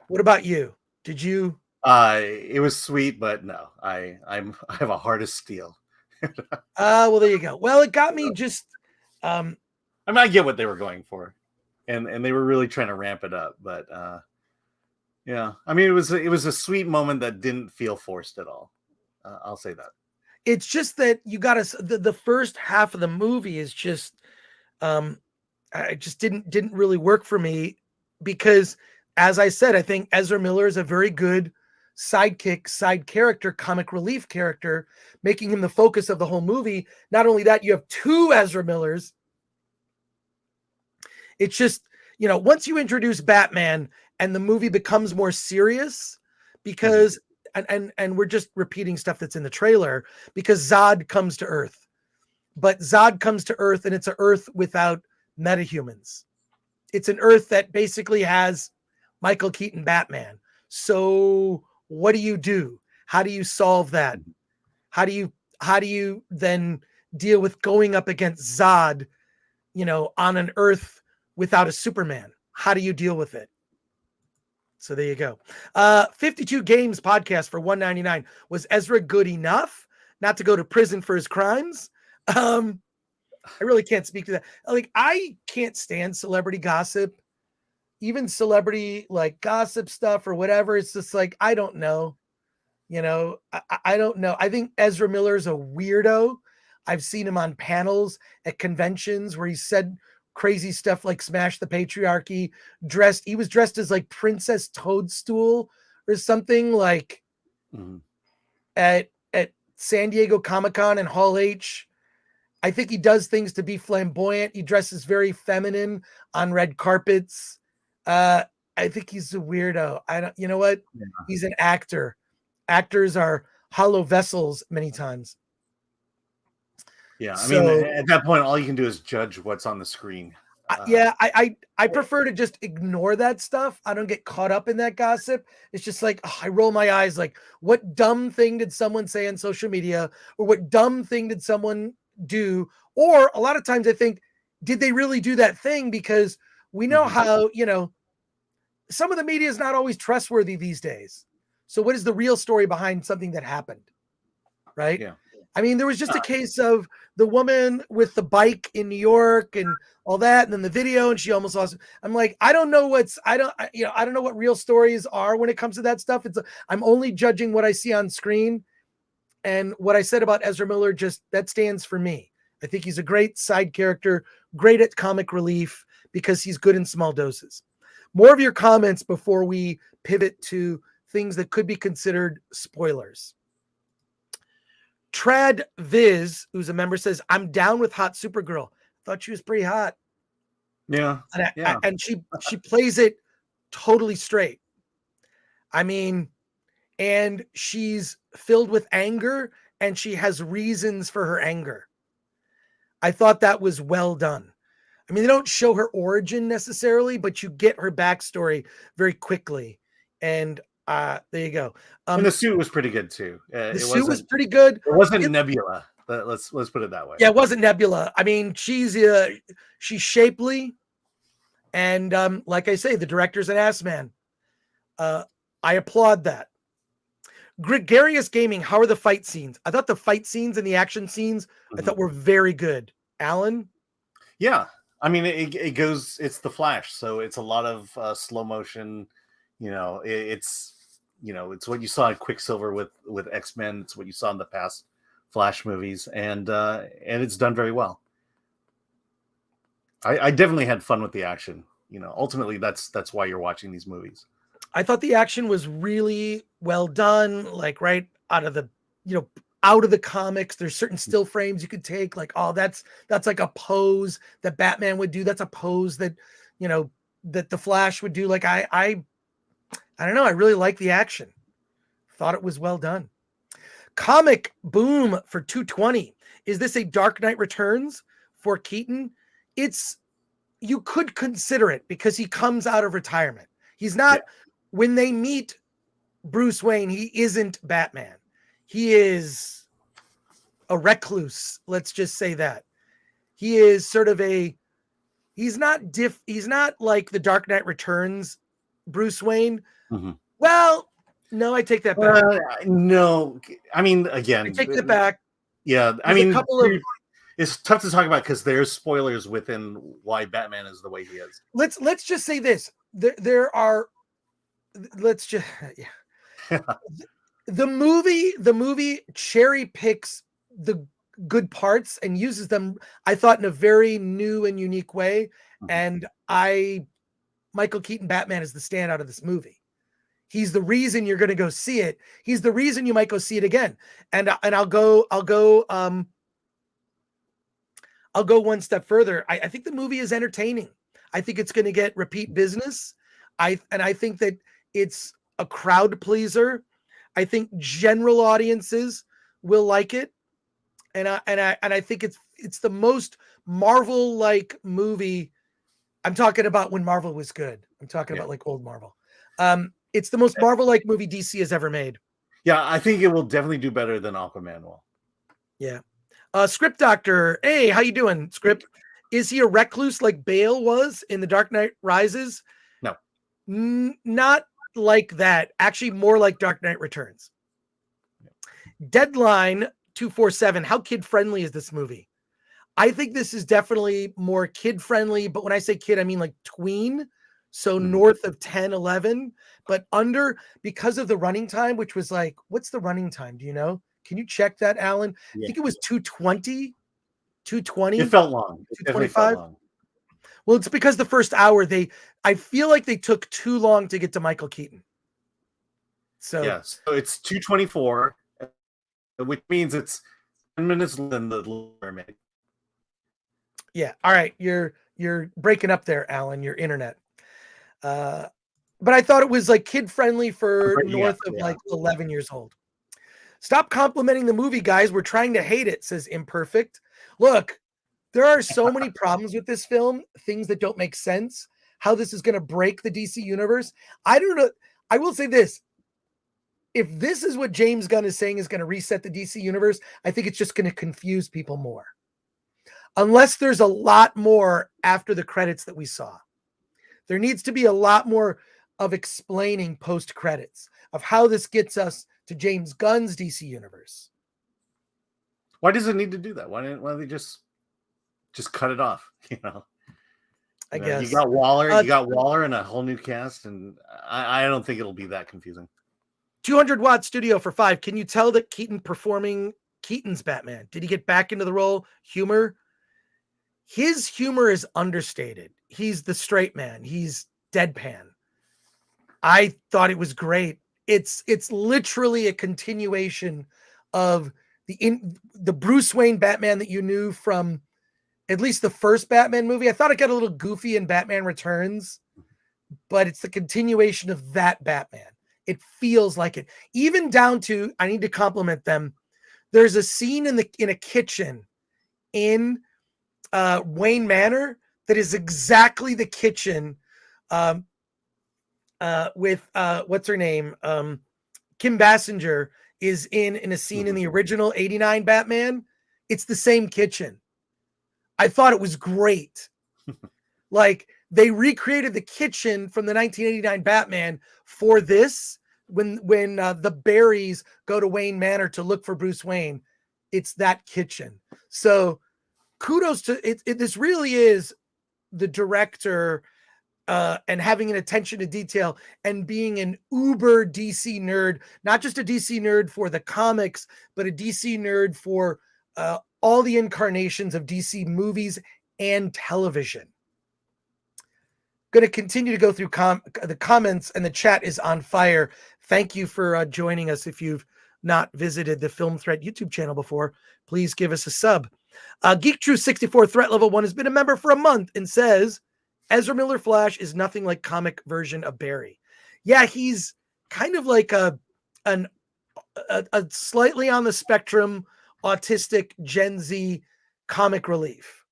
What about you? Did you? It was sweet, but no, I have a heart of steel. Well, there you go. Well, it got me just. I get what they were going for, and they were really trying to ramp it up, but yeah, it was a sweet moment that didn't feel forced at all. I'll say that. It's just that you got to the first half of the movie is just, it just didn't really work for me because, as I said, I think Ezra Miller is a very good sidekick, side character, comic relief character, making him the focus of the whole movie. Not only that, you have two Ezra Millers. It's just, once you introduce Batman and the movie becomes more serious because, and we're just repeating stuff that's in the trailer, because Zod comes to Earth. But Zod comes to Earth and it's an Earth without metahumans. It's an Earth that basically has Michael Keaton Batman. So what do you do? How do you solve that? How do you then deal with going up against Zod, on an Earth without a Superman? How do you deal with it? So there you go. 52 Games podcast for $1.99. Was Ezra good enough not to go to prison for his crimes? I really can't speak to that. Like, I can't stand celebrity gossip, even celebrity like gossip stuff or whatever. It's just like, I don't know. I don't know. I think Ezra Miller's a weirdo. I've seen him on panels at conventions where he said crazy stuff like smash the patriarchy. He was dressed as like Princess Toadstool or something, like at San Diego Comic-Con and Hall H. I think he does things to be flamboyant. He dresses very feminine on red carpets. I think he's a weirdo. You know what? Yeah. He's an actor. Actors are hollow vessels many times. Yeah, I mean, at that point, all you can do is judge what's on the screen. I prefer to just ignore that stuff. I don't get caught up in that gossip. It's just like, I roll my eyes. Like, what dumb thing did someone say on social media, or what dumb thing did someone do? Or a lot of times I think, did they really do that thing? Because we know how, some of the media is not always trustworthy these days. So what is the real story behind something that happened? Right? Yeah. I mean, there was just a case of the woman with the bike in New York and all that, and then the video, and she almost lost. I'm like, I don't know I don't know what real stories are when it comes to that stuff. I'm only judging what I see on screen, and what I said about Ezra Miller, just that stands for me. I think he's a great side character, great at comic relief because he's good in small doses. More of your comments before we pivot to things that could be considered spoilers. Trad Viz, who's a member, says, I'm down with hot Supergirl. Thought she was pretty hot. Yeah. And she plays it totally straight. I mean, and she's filled with anger, and she has reasons for her anger. I thought that was well done. I mean, they don't show her origin necessarily, but you get her backstory very quickly. And there you go. And the suit was pretty good too. The suit was pretty good. It wasn't Nebula. Let's put it that way. Yeah, it wasn't Nebula. I mean, she's shapely, and like I say, the director's an ass man. I applaud that. Gregarious Gaming, how are the fight scenes? I thought the fight scenes and the action scenes I thought were very good. Alan? Yeah, I mean, it's the Flash, so it's a lot of slow motion. It's what you saw in Quicksilver with X-Men. It's what you saw in the past Flash movies, and it's done very well. I definitely had fun with the action. Ultimately that's why you're watching these movies. I thought the action was really well done, like right out of the comics. There's certain still frames you could take, like, oh, that's like a pose that Batman would do. That's a pose that that the Flash would do. Like I don't know. I really like the action. Thought it was well done. Comic Boom for 220. Is this a Dark Knight Returns for Keaton? You could consider it because he comes out of retirement. He's not, when they meet Bruce Wayne, he isn't Batman. He is a recluse. Let's just say that. He is sort of he's not like the Dark Knight Returns Bruce Wayne. Well, no, I take that back. No, I mean, again, I take that back. Yeah, I mean, it's tough to talk about because there's spoilers within why Batman is the way he is. Let's just say this: there are. Let's just the movie cherry picks the good parts and uses them, I thought, in a very new and unique way. And Michael Keaton Batman is the standout of this movie. He's the reason you're going to go see it. He's the reason you might go see it again. And I'll go one step further. I think the movie is entertaining. I think it's going to get repeat business. I think that it's a crowd pleaser. I think general audiences will like it. And I think it's the most Marvel-like movie. I'm talking about when Marvel was good. I'm talking about like old Marvel. It's the most Marvel-like movie DC has ever made. Yeah, I think it will definitely do better than Aquaman will. Yeah. Script Doctor, hey, how you doing, Script? Is he a recluse like Bale was in The Dark Knight Rises? No. Not like that. Actually, more like Dark Knight Returns. Deadline 247. How kid-friendly is this movie? I think this is definitely more kid friendly, but when I say kid, I mean like tween. So north of 10, 11, but under, because of the running time, which was like, what's the running time? Do you know? Can you check that, Alan? I think it was 220, 220. It felt long. It definitely felt 225. long. Well, it's because the first hour, I feel like they took too long to get to Michael Keaton. So yeah, so it's 224, which means it's 10 minutes than the Little Mermaid. yeah. All right. You're breaking up there, Alan, your internet. But I thought it was like kid friendly for north of like 11 years old. Stop complimenting the movie, guys. We're trying to hate it, says Imperfect. Look, there are so many problems with this film, things that don't make sense, how this is going to break the DC universe. I don't know. I will say this. If this is what James Gunn is saying is going to reset the DC universe, I think it's just going to confuse people more. Unless there's a lot more after the credits that we saw. There needs to be a lot more of explaining post credits of how this gets us to James Gunn's DC universe. Why does it need to do that? Why don't they just cut it off? I guess you got Waller. You got Waller and a whole new cast, and I don't think it'll be that confusing. 200-watt studio for 5. Can you tell that Keaton's Batman? Did he get back into the role? Humor? His humor is understated. He's the straight man. He's deadpan. I thought it was great. It's literally a continuation of the Bruce Wayne Batman that you knew from at least the first Batman movie. I thought it got a little goofy in Batman Returns, but it's the continuation of that Batman. It feels like it. Even down to, I need to compliment them. There's a scene in a kitchen in Wayne Manor that is exactly the kitchen with what's her name? Kim Basinger is in a scene in the original 89 Batman. It's the same kitchen. I thought it was great. Like they recreated the kitchen from the 1989 Batman for this. When the Barrys go to Wayne Manor to look for Bruce Wayne, it's that kitchen. So kudos to it. This really is the director and having an attention to detail and being an uber DC nerd, not just a DC nerd for the comics, but a DC nerd for all the incarnations of DC movies and television. Going to continue to go through the comments, and the chat is on fire. Thank you for joining us. If you've not visited the Film Threat YouTube channel before, please give us a sub. Geek True 64 Threat Level 1 has been a member for a month and says, Ezra Miller Flash is nothing like comic version of Barry. Yeah, he's kind of like a slightly on the spectrum, autistic Gen Z comic relief.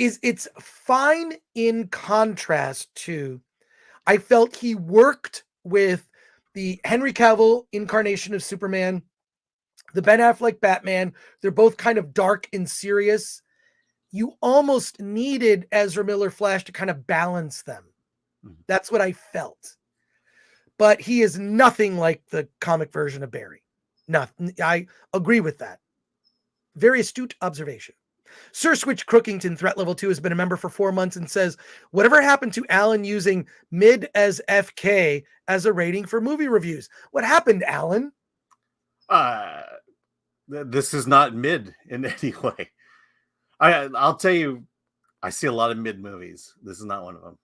It's fine in contrast to, I felt he worked with the Henry Cavill incarnation of Superman, the Ben Affleck Batman. They're both kind of dark and serious. You almost needed Ezra Miller Flash to kind of balance them. That's what I felt. But he is nothing like the comic version of Barry. Nothing. I agree with that. Very astute observation. Sir Switch Crookington, Threat Level 2, has been a member for 4 months and says, whatever happened to Alan using mid as FK as a rating for movie reviews? What happened, Alan? This is not mid in any way. I'll tell you, I see a lot of mid movies. This is not one of them.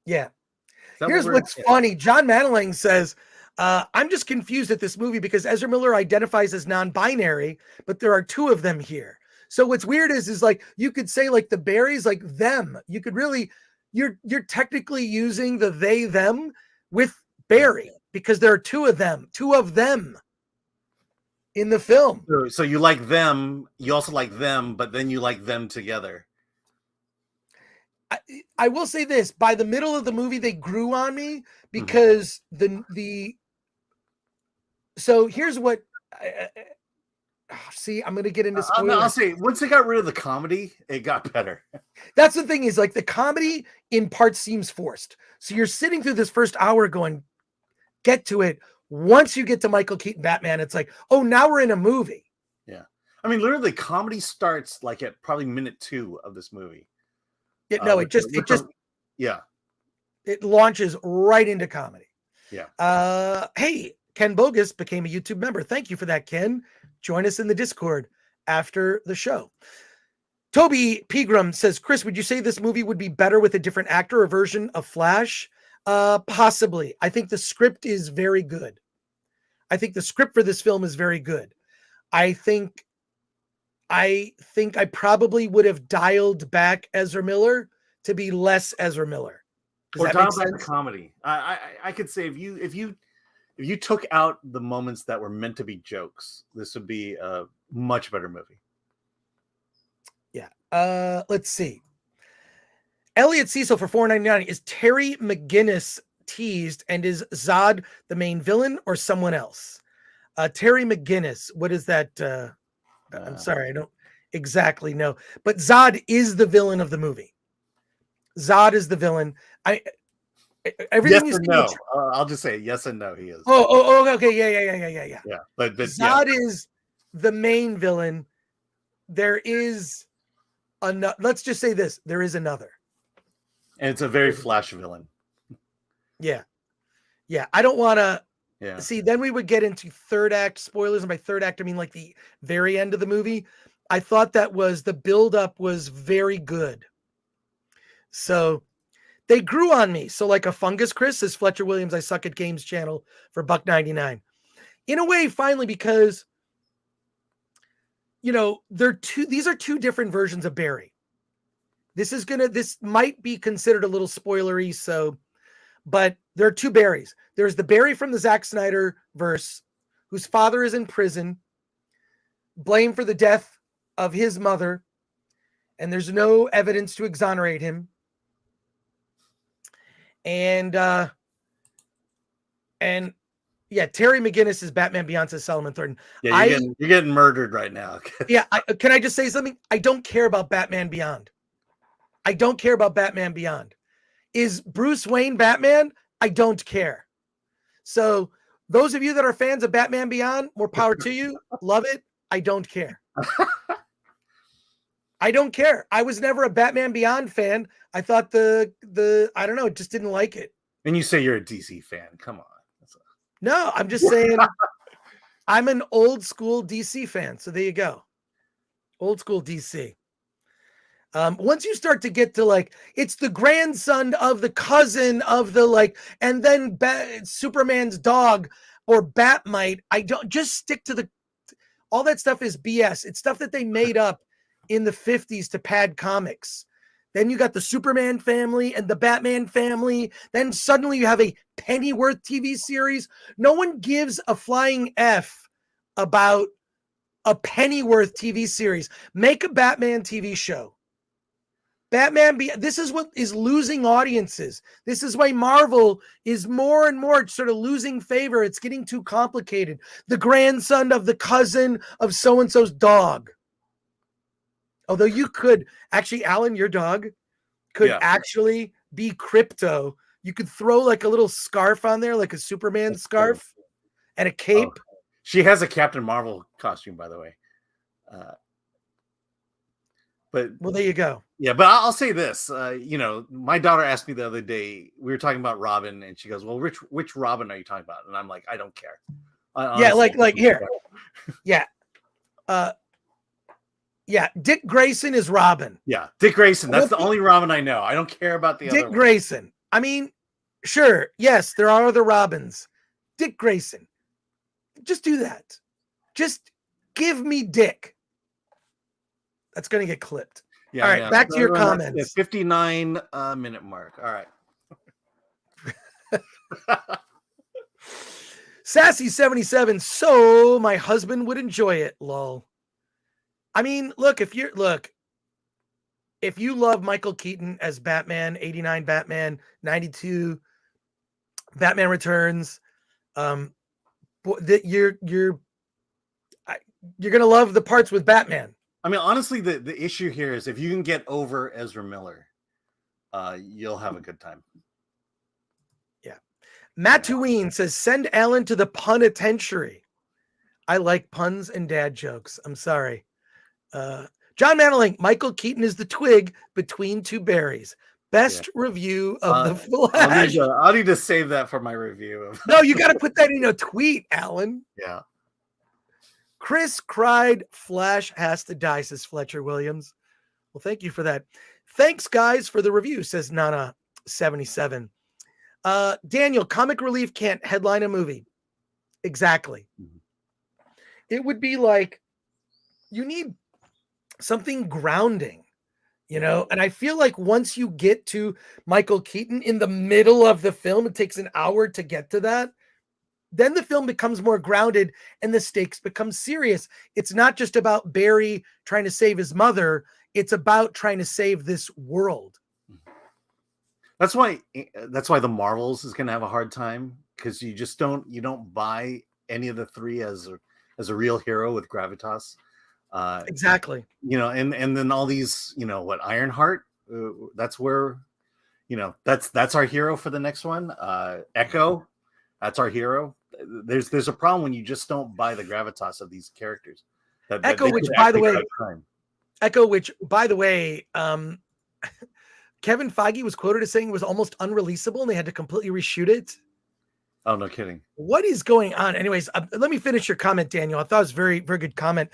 Yeah. Here's what's funny. John Manalang says, I'm just confused at this movie because Ezra Miller identifies as non-binary, but there are 2 of them here. So what's weird is like, you could say like the Barrys, like them. You could really, you're technically using the they, them with Barry because there are 2 of them in the film. So you like them, you also like them, but then you like them together. I will say this, by the middle of the movie, they grew on me because so here's what, see, I'm going to get into spoilers. I'll say, once they got rid of the comedy, it got better. That's the thing is like the comedy in parts seems forced. So you're sitting through this first hour going, get to it. Once you get to Michael Keaton Batman, it's like, oh, now we're in a movie. Yeah. I mean, literally, comedy starts like at probably minute 2 of this movie. Yeah, no, Yeah. it launches right into comedy. Yeah. Hey, Ken Bogus became a YouTube member. Thank you for that, Ken. Join us in the Discord after the show. Toby Pegram says, Chris, would you say this movie would be better with a different actor or version of Flash? Possibly. I think the script is very good. I think the script for this film is very good. I think I probably would have dialed back Ezra Miller to be less Ezra Miller. Or dial back the comedy. I could say if you took out the moments that were meant to be jokes, this would be a much better movie. Yeah. Let's see. Elliot Cecil for $4.99. Is Terry McGinnis teased, and is Zod the main villain or someone else? Terry McGinnis. What is that? I'm sorry, I don't exactly know. But Zod is the villain of the movie. Zod is the villain. Everything yes and no. I'll just say yes and no. He is. Oh, okay, yeah. Yeah, but Zod is the main villain. There is another. Let's just say this: there is another, and it's a very Flash villain. Yeah. I don't want to. Yeah. See, then we would get into third act spoilers, and by third act I mean like the very end of the movie. I thought the build-up was very good. So they grew on me. So like a fungus, Chris, says Fletcher Williams, I suck at games channel for $1.99. In a way, finally, because these are two different versions of Barry. This might be considered a little spoilery, but there are two Barrys. There's the Barry from the Zack Snyder verse, whose father is in prison, blamed for the death of his mother, and there's no evidence to exonerate him. And Terry McGinnis is Batman Beyond, says Solomon Thornton. Yeah, you're getting murdered right now. Yeah, can I just say something? I don't care about Batman Beyond. Is Bruce Wayne Batman? I don't care. So those of you that are fans of Batman Beyond, more power to you. Love it. I don't care. I don't care. I was never a Batman Beyond fan. I thought I don't know, just didn't like it. And you say you're a DC fan. Come on. No, I'm just saying I'm an old school DC fan. So there you go. Old school DC. Once you start to get to it's the grandson of the cousin of the and then Superman's dog or Batmite, I don't just stick to all that stuff is BS. It's stuff that they made up in the 50s to pad comics. Then you got the Superman family and the Batman family. Then suddenly you have a Pennyworth TV series. No one gives a flying F about a Pennyworth TV series. Make a Batman TV show. This is what is losing audiences. This is why Marvel is more and more sort of losing favor. It's getting too complicated. The grandson of the cousin of so-and-so's dog. Although you could actually, Alan, your dog could actually be Crypto. You could throw a little scarf on there, like a Superman scarf and a cape. Oh. She has a Captain Marvel costume, by the way. Well, there you go. Yeah, but I'll say this. My daughter asked me the other day, we were talking about Robin, and she goes, well, which Robin are you talking about? And I'm like, I don't care. Here. Yeah. Yeah, Dick Grayson is Robin. Yeah, Dick Grayson. That's the only Robin I know. I don't care about the other Dick Grayson. I mean, sure. Yes, there are other Robins. Dick Grayson. Just do that. Just give me Dick. That's going to get clipped. Yeah, all right, back to your comments. 59 minute mark. All right. Sassy77. So my husband would enjoy it. Lol. I mean, look, if you love Michael Keaton as Batman, 89 Batman, 92 Batman Returns, you're gonna love the parts with Batman. I mean, honestly, the issue here is if you can get over Ezra Miller, you'll have a good time. Yeah. Matt Tuween says, send Alan to the punitentiary. I like puns and dad jokes. I'm sorry. John Manlink, Michael Keaton is the twig between two berries. Best review of the Flash. I'll need to save that for my review of. No, you got to put that in a tweet, Alan. Yeah. Chris cried, Flash has to die, says Fletcher Williams. Well, thank you for that. Thanks, guys, for the review, says Nana77. Daniel, comic relief can't headline a movie. Exactly. Mhm. It would be like, you need something grounding, and I feel like once you get to Michael Keaton in the middle of the film, it takes an hour to get to that. Then the film becomes more grounded and the stakes become serious. It's not just about Barry trying to save his mother. It's about trying to save this world. That's why the Marvels is going to have a hard time, because you don't buy any of the three as a real hero with gravitas. Exactly. And then all these, Ironheart, that's where, that's our hero for the next one. Echo, that's our hero. There's a problem when you just don't buy the gravitas of these characters. Echo, which by the way, Kevin Feige was quoted as saying it was almost unreleasable and they had to completely reshoot it. Oh, no kidding. What is going on? Anyways, let me finish your comment, Daniel. I thought it was very, very good comment.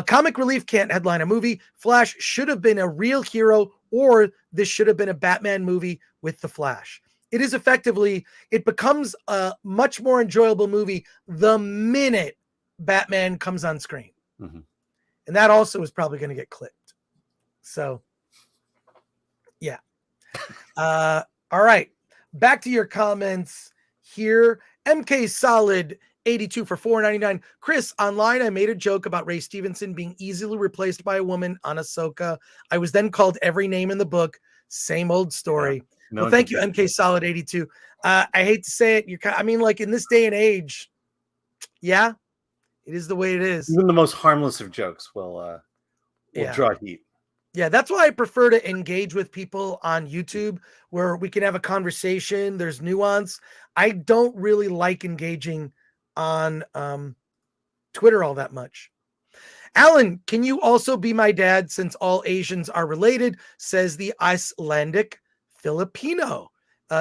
Comic relief can't headline a movie. Flash should have been a real hero, or this should have been a Batman movie with the Flash. It becomes a much more enjoyable movie the minute Batman comes on screen. Mm-hmm. And that also is probably going to get clipped. So, yeah. All right. Back to your comments here. MK Solid 82 for $4.99. Chris, online I made a joke about Ray Stevenson being easily replaced by a woman on Ahsoka. I was then called every name in the book. Same old story. Well, thank you, MK Solid 82. I hate to say it. In this day and age, yeah, it is the way it is. Even the most harmless of jokes will draw heat. Yeah, that's why I prefer to engage with people on YouTube, where we can have a conversation. There's nuance. I don't really like engaging on Twitter all that much. Alan, can you also be my dad since all Asians are related? Says the Icelandic Filipino.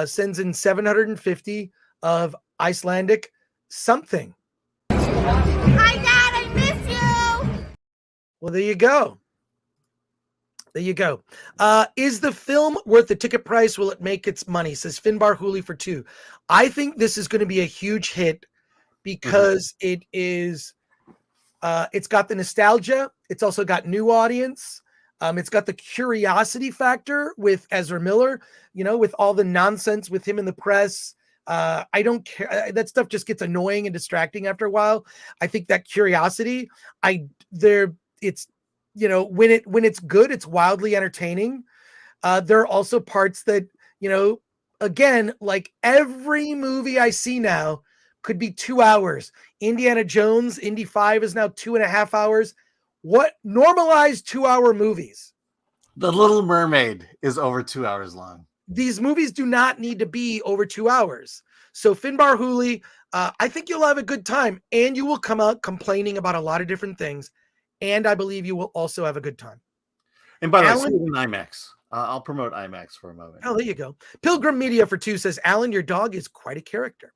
Sends in 750 of Icelandic something. Hi, Dad, I miss you. Well, there you go. Is the film worth the ticket price? Will it make its money? Says Finbar Hooley for 2. I think this is going to be a huge hit because it is. It's got the nostalgia. It's also got new audience. It's got the curiosity factor with Ezra Miller. With all the nonsense with him in the press. I don't care. That stuff just gets annoying and distracting after a while. I think that curiosity. It's. When it's good, it's wildly entertaining. There are also parts that, again, like every movie I see now could be 2 hours. Indiana Jones, Indy 5 is now 2.5 hours. What normalized 2-hour movies? The Little Mermaid is over 2 hours long. These movies do not need to be over 2 hours. So Finbar Hooley, I think you'll have a good time, and you will come out complaining about a lot of different things. And I believe you will also have a good time. And by the way, see it in IMAX. I'll promote IMAX for a moment. Oh, there you go. Pilgrim Media for 2 says, Alan, your dog is quite a character.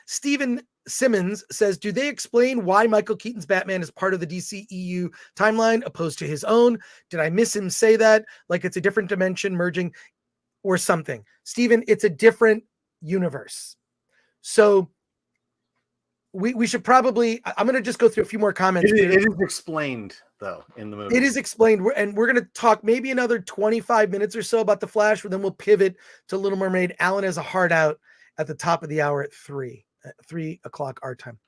Stephen Simmons says, do they explain why Michael Keaton's Batman is part of the DCEU timeline opposed to his own? Did I miss him say that? Like it's a different dimension merging or something? Stephen, it's a different universe. So we should probably, I'm going to just go through a few more comments. It is explained, though, in the movie. It is explained. And we're going to talk maybe another 25 minutes or so about The Flash, and then we'll pivot to Little Mermaid. Alan has a hard out at the top of the hour at 3 o'clock our time.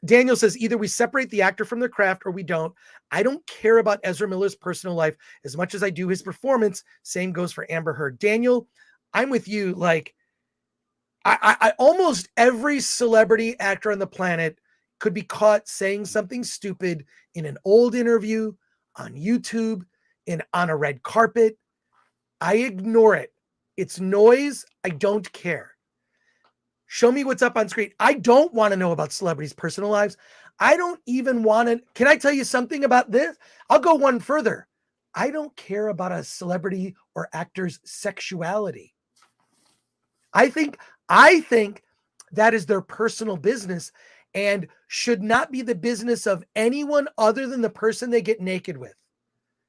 Daniel says, either we separate the actor from their craft or we don't. I don't care about Ezra Miller's personal life as much as I do his performance. Same goes for Amber Heard. Daniel, I'm with you. Like, I almost every celebrity actor on the planet could be caught saying something stupid in an old interview, on YouTube, on a red carpet. I ignore it. It's noise. I don't care. Show me what's up on screen. I don't want to know about celebrities' personal lives. I don't even want to. Can I tell you something about this? I'll go one further. I don't care about a celebrity or actor's sexuality. I think that is their personal business and should not be the business of anyone other than the person they get naked with.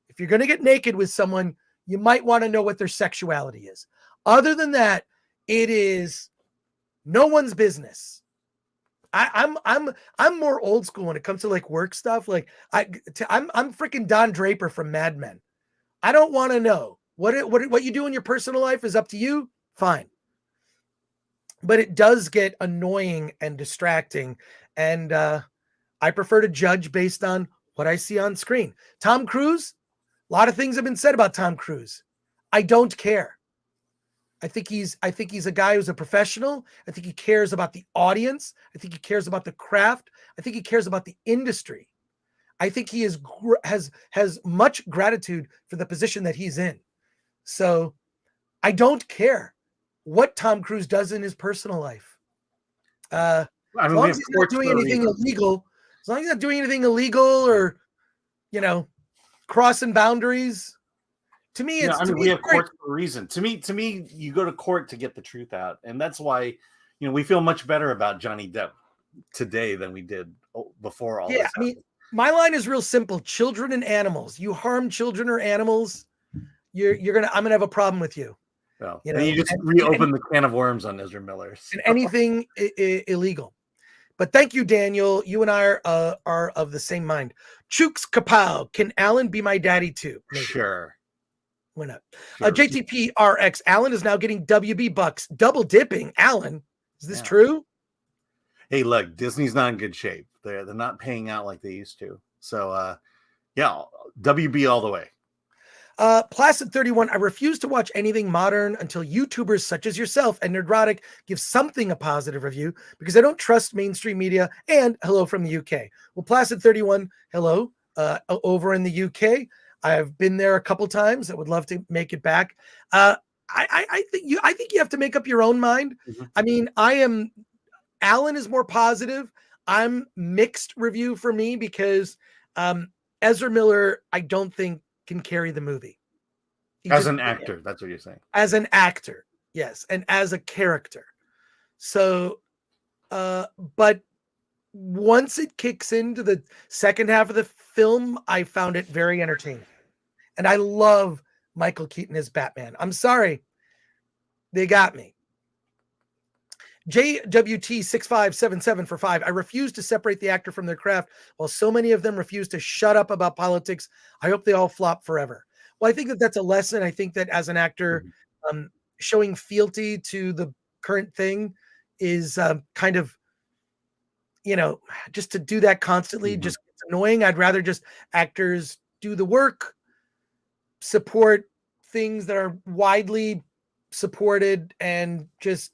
If you're going to get naked with someone, you might want to know what their sexuality is. Other than that, it is no one's business. I'm more old school when it comes to like work stuff. Like I'm freaking Don Draper from Mad Men. I don't want to know what you do in your personal life is up to you. Fine. But it does get annoying and distracting. And I prefer to judge based on what I see on screen. Tom Cruise, a lot of things have been said about Tom Cruise. I don't care. I think he's a guy who's a professional. I think he cares about the audience. I think he cares about the craft. I think he cares about the industry. I think he has much gratitude for the position that he's in. So I don't care what Tom Cruise does in his personal life. As long as he's not doing anything illegal, or, crossing boundaries. To me, we have courts for a reason. To me, you go to court to get the truth out, and that's why, we feel much better about Johnny Depp today than we did before all this. Yeah, I mean, my line is real simple: children and animals. You harm children or animals, I'm gonna have a problem with you. Well, you just reopen the can of worms on Ezra Miller. So. And anything illegal. But thank you, Daniel. You and I are of the same mind. Chooks Kapow, can Alan be my daddy too? Maybe. Sure. Why not? Sure. JTP RX, Alan is now getting WB bucks. Double dipping. Alan, is this true? Hey, look, Disney's not in good shape. They're not paying out like they used to. So, WB all the way. Placid 31, I refuse to watch anything modern until YouTubers such as yourself and Nerdrotic give something a positive review because I don't trust mainstream media. And hello from the UK. Well, Placid 31, hello, over in the UK. I've been there a couple times. I would love to make it back. I think you have to make up your own mind. Mm-hmm. I mean, Alan is more positive. I'm mixed review for me because Ezra Miller, I don't think can carry the movie. As an actor, that's what you're saying. As an actor, yes, and as a character. So, but once it kicks into the second half of the film, I found it very entertaining. And I love Michael Keaton as Batman. I'm sorry. They got me. JWT6577 for 5. I refuse to separate the actor from their craft while so many of them refuse to shut up about politics. I hope they all flop forever. Well, I think that's a lesson. I think that as an actor, showing fealty to the current thing is kind of, just to do that constantly, just it's annoying. I'd rather just actors do the work, support things that are widely supported, and just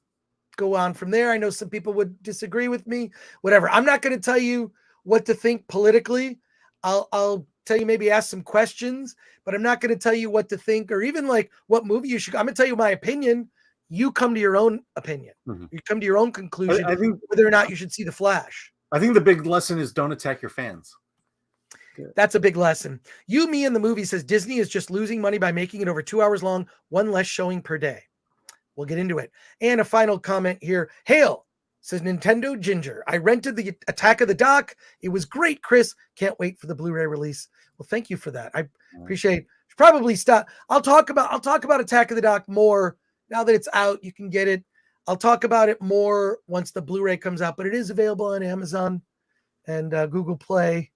go on from there. I know some people would disagree with me, whatever. I'm not going to tell you what to think politically. I'll tell you, maybe ask some questions, but I'm not going to tell you what to think or even like what movie you should. I'm going to tell you my opinion. You come to your own opinion. Mm-hmm. You come to your own conclusion. I think whether or not you should see The Flash. I think the big lesson is don't attack your fans. That's a big lesson. You, Me, and the Movie says Disney is just losing money by making it over 2 hours long, one less showing per day. We'll get into it. And a final comment here. Hail, says Nintendo Ginger. I rented the Attack of the Doc. It was great, Chris. Can't wait for the Blu-ray release. Well, thank you for that. I appreciate it. Probably stop. I'll talk about Attack of the Doc more now that it's out. You can get it. I'll talk about it more once the Blu-ray comes out, but it is available on Amazon and Google Play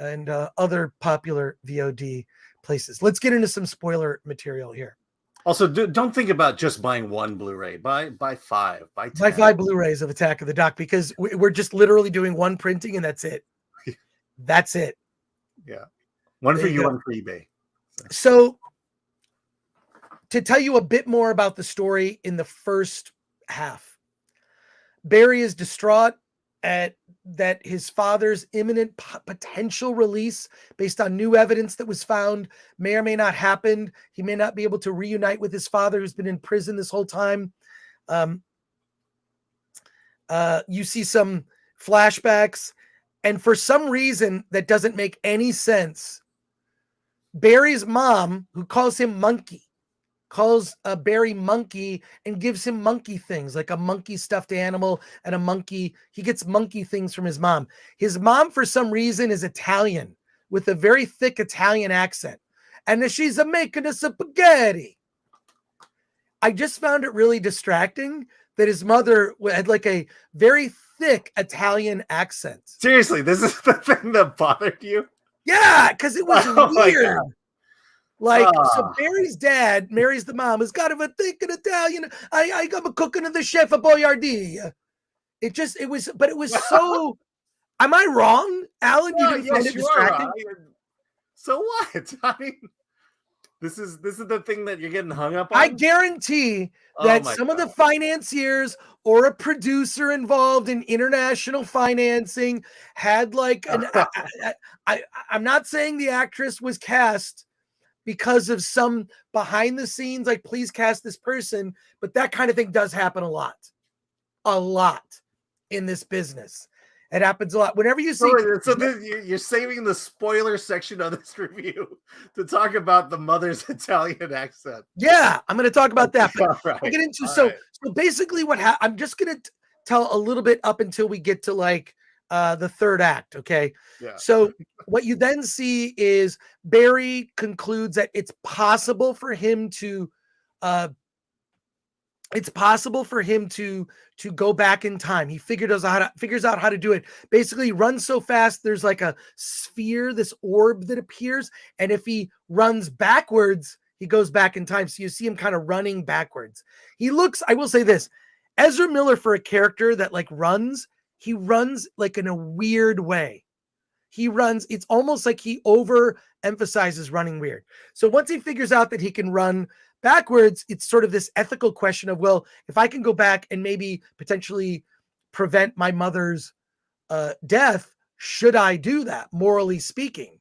and other popular VOD places. Let's get into some spoiler material here. Also, don't think about just buying one Blu-ray. Buy 5. Buy 10. Buy 5 Blu-rays of Attack of the Doc because we're just literally doing one printing and that's it. That's it. Yeah. One for you, one for eBay. So to tell you a bit more about the story in the first half, Barry is distraught at that his father's imminent potential release based on new evidence that was found may or may not happen. He may not be able to reunite with his father who's been in prison this whole time. You see some flashbacks, and for some reason that doesn't make any sense, Barry's mom, who calls him Monkey, calls Barry Monkey and gives him monkey things, like a monkey stuffed animal and a monkey. He gets monkey things from his mom. His mom, for some reason, is Italian with a very thick Italian accent. And she's making a spaghetti. I just found it really distracting that his mother had like a very thick Italian accent. Seriously, this is the thing that bothered you? Yeah, because it was weird. Like, Ah. so Barry's dad marries the mom, who's got a thick and Italian. I'm cooking to the chef of Boyardee. It was so. Am I wrong, Alan? You didn't find it distracting? So what? I mean, this is the thing that you're getting hung up on. I guarantee that some of the financiers or a producer involved in international financing had like an. I'm not saying the actress was cast because of some behind the scenes, like, please cast this person, but that kind of thing does happen a lot in this business. It happens a lot. Whenever you see, you're saving the spoiler section of this review to talk about the mother's Italian accent. Yeah, I'm going to talk about that. But right. we'll get into so basically what I'm just going to tell a little bit up until we get to like the third act. Okay. Yeah. So what you then see is Barry concludes that it's possible for him to go back in time. He figures out how to do it. Basically, he runs so fast, there's like a sphere, this orb that appears, and if he runs backwards, he goes back in time. So you see him kind of running backwards. He looks, I will say this, Ezra Miller, for a character that like runs, he runs like in a weird way. It's almost like he overemphasizes running weird. So once he figures out that he can run backwards, it's sort of this ethical question of, well, if I can go back and maybe potentially prevent my mother's death, should I do that, morally speaking?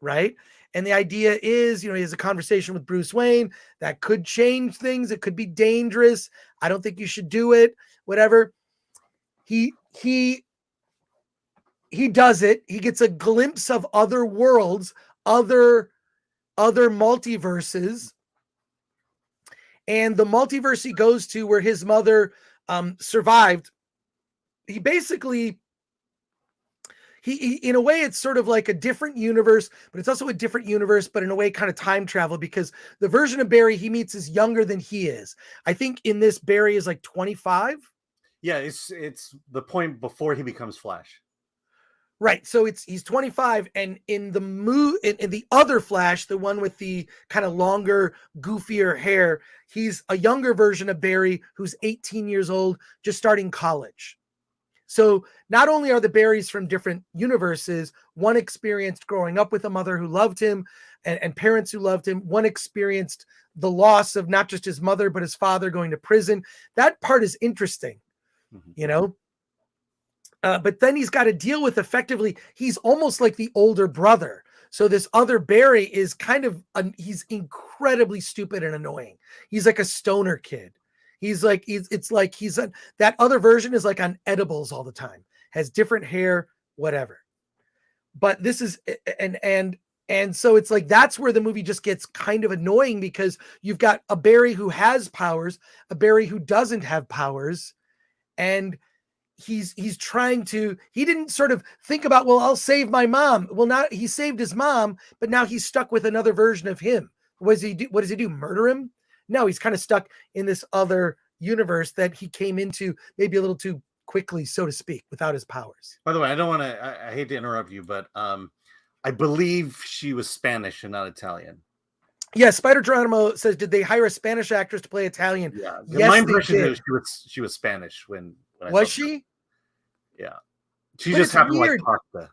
Right. And the idea is, he has a conversation with Bruce Wayne that could change things. It could be dangerous. I don't think you should do it, whatever. He does it. He gets a glimpse of other worlds, other multiverses. And the multiverse he goes to where his mother survived, he basically, he in a way, it's sort of like a different universe, but it's also a different universe, but in a way kind of time travel, because the version of Barry he meets is younger than he is. I think in this, Barry is like 25. Yeah, it's the point before he becomes Flash. Right. So he's 25, and in the in the other Flash, the one with the kind of longer, goofier hair, he's a younger version of Barry who's 18 years old, just starting college. So not only are the Barrys from different universes, one experienced growing up with a mother who loved him and parents who loved him. One experienced the loss of not just his mother, but his father going to prison. That part is interesting, but then he's got to deal with, effectively, he's almost like the older brother. So this other Barry is kind of, he's incredibly stupid and annoying. He's like a stoner kid. That other version is like on edibles all the time, has different hair, whatever. But this is, and so it's like, that's where the movie just gets kind of annoying, because you've got a Barry who has powers, a Barry who doesn't have powers. And he didn't sort of think about, well, I'll save my mom. Well, now he saved his mom, but now he's stuck with another version of him. What does he do? Murder him? No, he's kind of stuck in this other universe that he came into maybe a little too quickly, so to speak, without his powers. By the way, I hate to interrupt you, but I believe she was Spanish and not Italian. Yeah, Spider Geronimo says, did they hire a Spanish actress to play Italian? Yeah, yes, my impression is she was Spanish when was she? Yeah, she just happened to like pasta.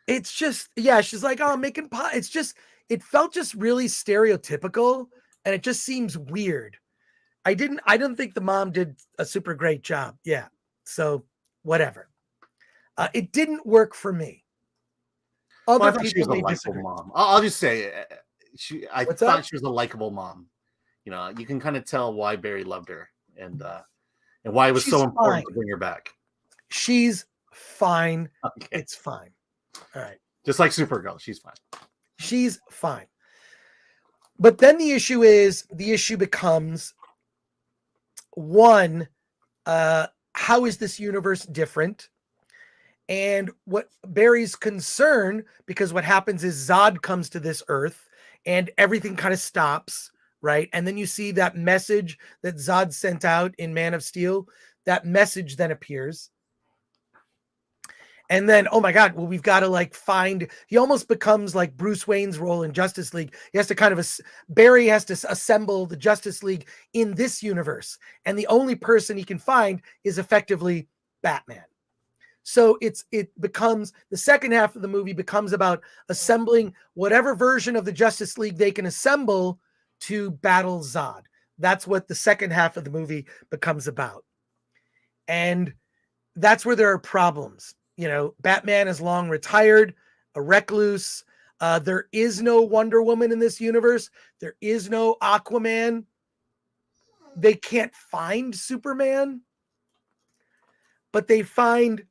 It's just, yeah, she's like, oh, I'm making pie. It's just, it felt just really stereotypical, and it just seems weird. I didn't think the mom did a super great job. Yeah, so whatever. It didn't work for me. Other people she was a likable mom. I'll just say, I thought she was a likable mom. You can kind of tell why Barry loved her, and why it was so important to bring her back. She's fine. Okay. It's fine. All right. Just like Supergirl, she's fine. She's fine. But then the issue becomes one, how is this universe different? And what Barry's concern, because what happens is Zod comes to this earth and everything kind of stops, right? And then you see that message that Zod sent out in Man of Steel. That message then appears. And then, oh my God, well, we've got to like find, he almost becomes like Bruce Wayne's role in Justice League. He has to kind of, Barry has to assemble the Justice League in this universe. And the only person he can find is effectively Batman. So it becomes, the second half of the movie becomes about assembling whatever version of the Justice League they can assemble to battle Zod. That's what the second half of the movie becomes about. And that's where there are problems. You know, Batman is long retired, a recluse. There is no Wonder Woman in this universe. There is no Aquaman. They can't find Superman, but they find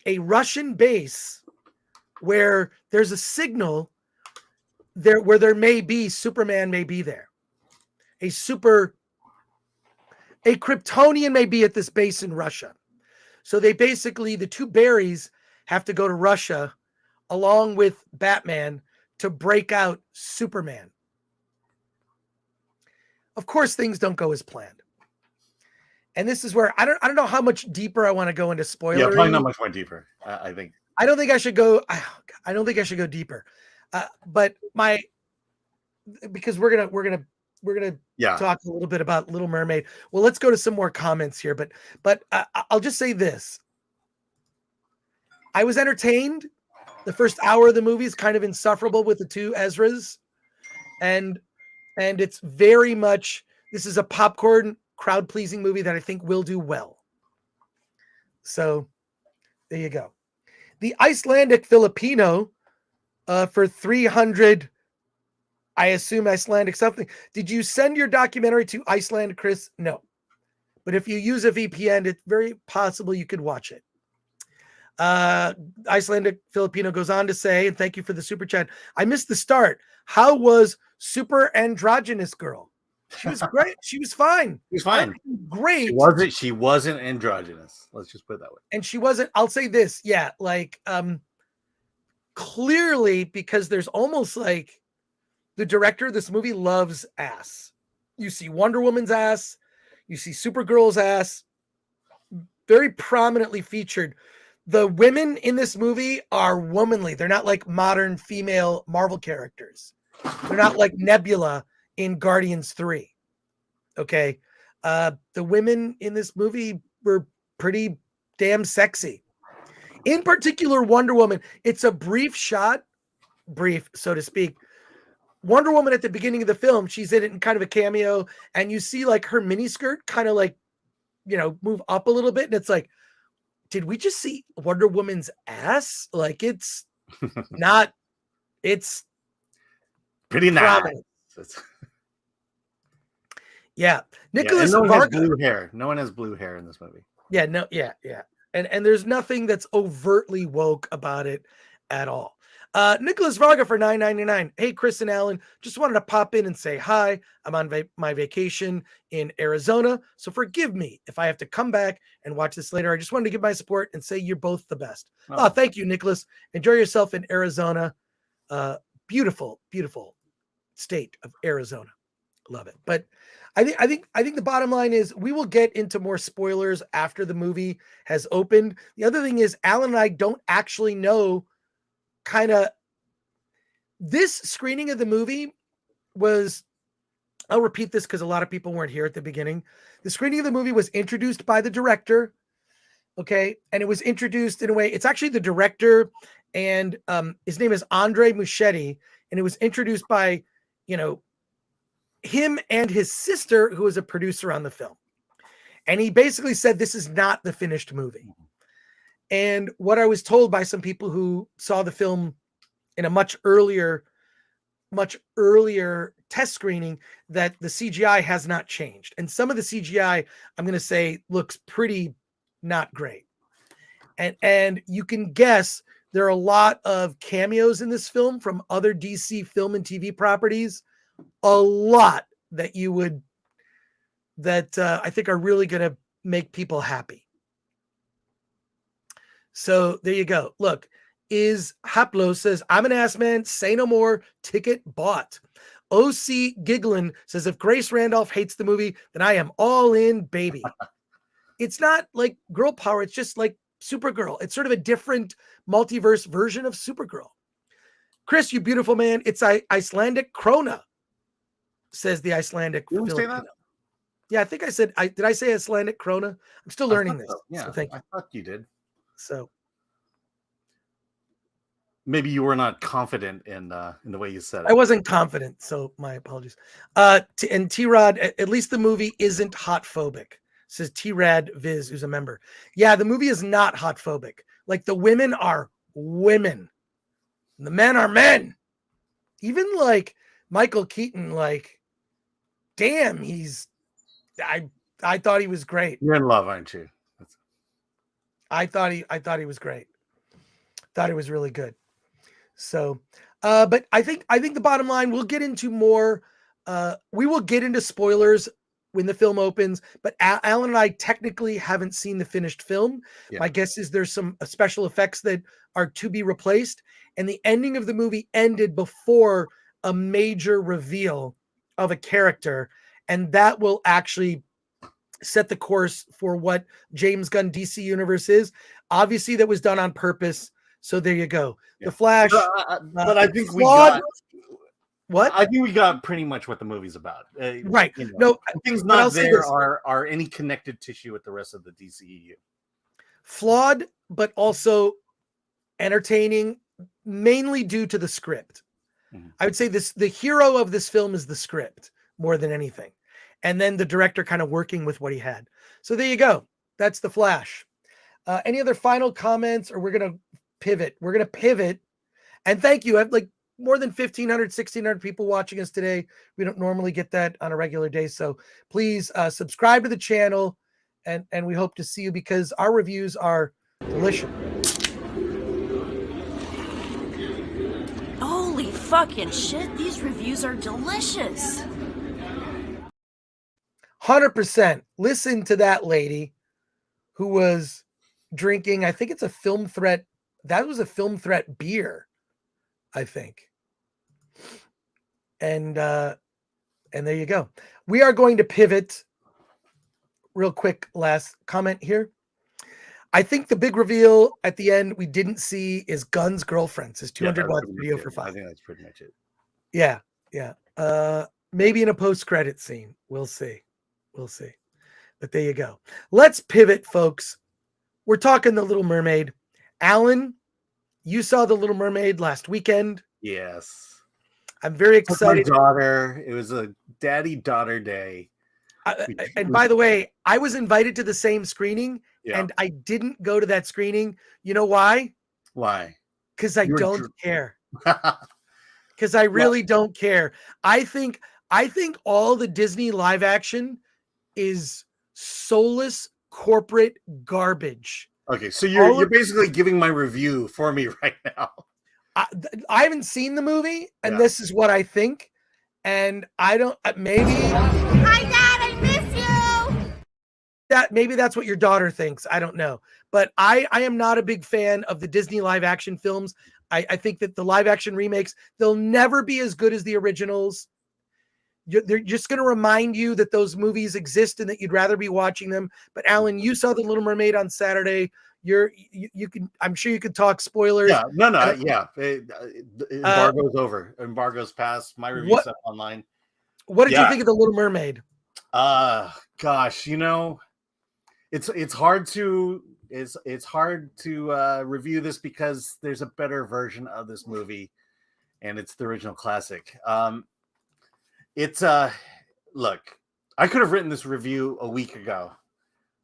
a Russian base where there's a signal there where there may be Superman may be there. A Kryptonian may be at this base in Russia. So they basically, the two Barrys have to go to Russia along with Batman to break out Superman. Of course, things don't go as planned. And this is where I don't know how much deeper I want to go into spoilers. Yeah, probably not much more deeper. I think. I don't think I should go. I don't think I should go deeper. But because we're gonna talk a little bit about Little Mermaid. Well, let's go to some more comments here. But I'll just say this: I was entertained. The first hour of the movie is kind of insufferable with the two Ezras, and it's very much, this is a popcorn crowd-pleasing movie that I think will do well. So there you go. The Icelandic Filipino for 300, I assume Icelandic something. Did you send your documentary to Iceland, Chris? No. But if you use a VPN, it's very possible you could watch it. Icelandic Filipino goes on to say, and thank you for the super chat, I missed the start. How was Super Androgynous Girl? She was great. She was fine. She was fine. Great. She wasn't androgynous. Let's just put it that way. And she wasn't, I'll say this. Yeah. Like, clearly, because there's almost like the director of this movie loves ass. You see Wonder Woman's ass. You see Supergirl's ass. Very prominently featured. The women in this movie are womanly. They're not like modern female Marvel characters. They're not like Nebula in Guardians 3. Okay. The women in this movie were pretty damn sexy. In particular, Wonder Woman, it's a brief shot, so to speak. Wonder Woman at the beginning of the film, she's in it in kind of a cameo, and you see like her miniskirt kind of like, move up a little bit. And it's like, did we just see Wonder Woman's ass? Like it's not, it's pretty nice. Yeah. Nicholas no one Varga. has blue hair. No one has blue hair in this movie. Yeah, no, yeah. And there's nothing that's overtly woke about it at all. Nicholas Varga for $9.99. Hey, Chris and Alan, just wanted to pop in and say hi. I'm on my vacation in Arizona, so forgive me if I have to come back and watch this later. I just wanted to give my support and say you're both the best. Oh, thank you, Nicholas. Enjoy yourself in Arizona. Beautiful, beautiful state of Arizona. Love it. But I think the bottom line is we will get into more spoilers after the movie has opened. The other thing is Alan and I don't actually know this screening of the movie was, I'll repeat this because a lot of people weren't here at the beginning. The screening of the movie was introduced by the director. Okay. And it was introduced in a way, it's actually the director and his name is Andre Muschietti. And it was introduced by, him and his sister, who was a producer on the film. And he basically said, this is not the finished movie. And what I was told by some people who saw the film in a much earlier test screening, that the CGI has not changed. And some of the CGI, I'm going to say, looks pretty not great. And you can guess there are a lot of cameos in this film from other DC film and TV properties. A lot that I think are really going to make people happy. So there you go. Look, is Haplo says, I'm an ass man. Say no more. Ticket bought. OC Giglin says, if Grace Randolph hates the movie, then I am all in, baby. It's not like girl power. It's just like Supergirl. It's sort of a different multiverse version of Supergirl. Chris, you beautiful man. It's Icelandic Krona, says the Icelandic. Did we say that? Yeah, I think I said, did I say Icelandic Krona? I'm still learning this. So. Yeah, so thank you. I thought you did. So maybe you were not confident in the way you said it. I wasn't confident, so my apologies. And T-Rod, at least the movie isn't hot phobic, says T-Rad Viz, who's a member. Yeah, the movie is not hot phobic. Like, the women are women. And the men are men. Even like Michael Keaton, like, damn, I thought he was great. You're in love, aren't you? I thought he was great. Thought he was really good. So, but I think the bottom line, we'll get into more. We will get into spoilers when the film opens, but Alan and I technically haven't seen the finished film. Yeah. My guess is there's some special effects that are to be replaced. And the ending of the movie ended before a major reveal of a character. And that will actually set the course for what James Gunn DC Universe is. Obviously, that was done on purpose. So there you go. Yeah. The Flash. But I think we got what? I think we got pretty much what the movie's about. Right. You know, no, things not there are any connected tissue with the rest of the DCEU. Flawed, but also entertaining, mainly due to the script. Mm-hmm. I would say the hero of this film is the script more than anything. And then the director kind of working with what he had. So there you go. That's The Flash. Any other final comments, or we're going to pivot? We're going to pivot. And thank you. I have like more than 1,500, 1,600 people watching us today. We don't normally get that on a regular day. So please subscribe to the channel, and we hope to see you, because our reviews are delicious. Holy fucking shit. These reviews are delicious. 100%. Listen to that lady who was drinking, I think it's a Film Threat. That was a Film Threat beer, I think. And there you go. We are going to pivot real quick. Last comment here. I think the big reveal at the end we didn't see is Gunn's girlfriend's his 200 watts video for 5. I think that's pretty much it. Yeah. Maybe in a post-credit scene. We'll see. But there you go. Let's pivot, folks. We're talking The Little Mermaid. Alan, you saw The Little Mermaid last weekend. Yes. I'm very excited. My daughter. It was a daddy-daughter day. And by the way, I was invited to the same screening, and I didn't go to that screening. You know why? Why? Because I don't care. Because I really don't care. I think all the Disney live action is soulless corporate garbage. Okay, so you're basically giving my review for me right now. I haven't seen the movie, and this is what I think. And I don't, maybe. Hi, Dad, I miss you. Maybe that's what your daughter thinks. I don't know. But I am not a big fan of the Disney live action films. I think that the live action remakes, they'll never be as good as the originals. They're just going to remind you that those movies exist and that you'd rather be watching them. But Alan, you saw The Little Mermaid on Saturday. I'm sure you could talk spoilers. Yeah, embargo's over. Embargo's passed. My review's up online. What did you think of The Little Mermaid? Gosh, it's hard to review this because there's a better version of this movie, and it's the original classic. Look, I could have written this review a week ago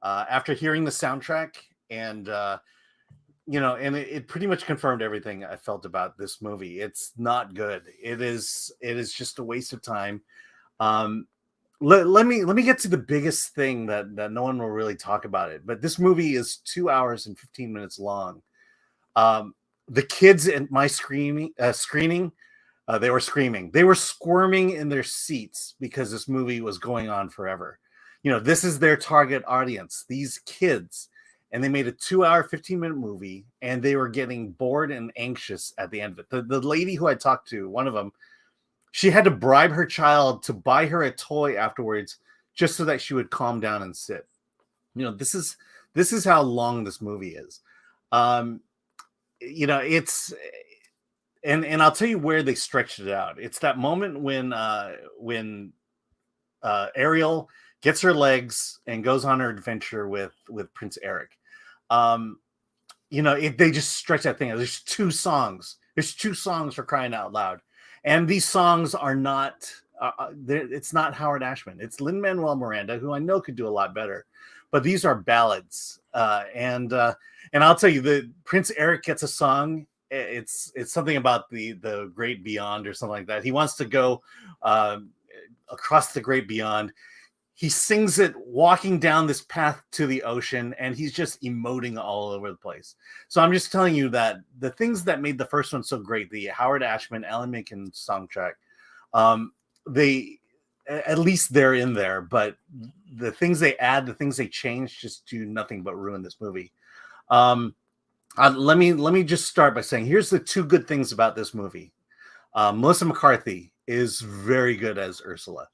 after hearing the soundtrack, and and it pretty much confirmed everything I felt about this movie. It's not good. It is just a waste of time. let me get to the biggest thing that no one will really talk about it. But this movie is 2 hours and 15 minutes long. The kids at my screening, they were screaming. They were squirming in their seats because this movie was going on forever. You know, this is their target audience, these kids. And they made a 2 hour, 15-minute movie, and they were getting bored and anxious at the end of it. The lady who I talked to, one of them, she had to bribe her child to buy her a toy afterwards just so that she would calm down and sit. You know, this is how long this movie is. You know, it's and I'll tell you where they stretched it out. It's that moment when Ariel gets her legs and goes on her adventure with Prince Eric. You know, they just stretch that thing out. There's 2 songs. There's 2 songs, for crying out loud. And these songs are not, it's not Howard Ashman. It's Lin-Manuel Miranda, who I know could do a lot better. But these are ballads. And I'll tell you, the Prince Eric gets a song. It's something about the great beyond or something like that. He wants to go across the great beyond. He sings it walking down this path to the ocean, and he's just emoting all over the place. So I'm just telling you that the things that made the first one so great, the Howard Ashman, Alan Menken soundtrack, they, at least they're in there, but the things they add, the things they change just do nothing but ruin this movie. Let me just start by saying, here's the 2 good things about this movie. Melissa McCarthy is very good as Ursula.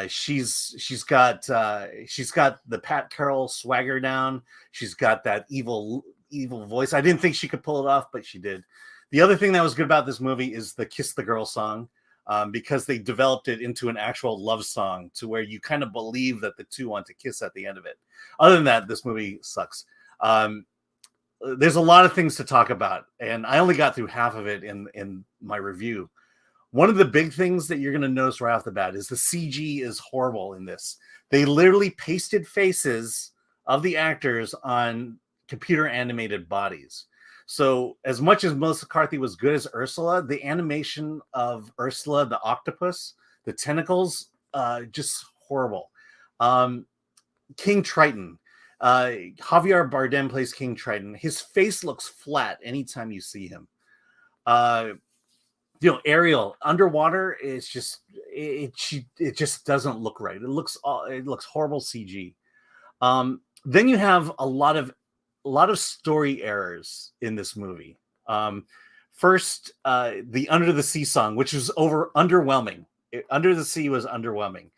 She's got the Pat Carroll swagger down. She's got that evil voice. I didn't think she could pull it off, but she did. The other thing that was good about this movie is the Kiss the Girl song, because they developed it into an actual love song to where you kind of believe that the 2 want to kiss at the end of it. Other than that, this movie sucks. There's a lot of things to talk about, and I only got through half of it in my review. One of the big things that you're going to notice right off the bat is the CG is horrible in this. They literally pasted faces of the actors on computer animated bodies. So as much as Melissa McCarthy was good as Ursula, the animation of Ursula, the octopus, the tentacles, just horrible. King Triton. Javier Bardem plays King Triton. His face looks flat anytime you see him. You know, Ariel underwater is just it just doesn't look right. It looks horrible CG. Then you have a lot of story errors in this movie. First, the Under the Sea song, which was underwhelming. Under the Sea was underwhelming.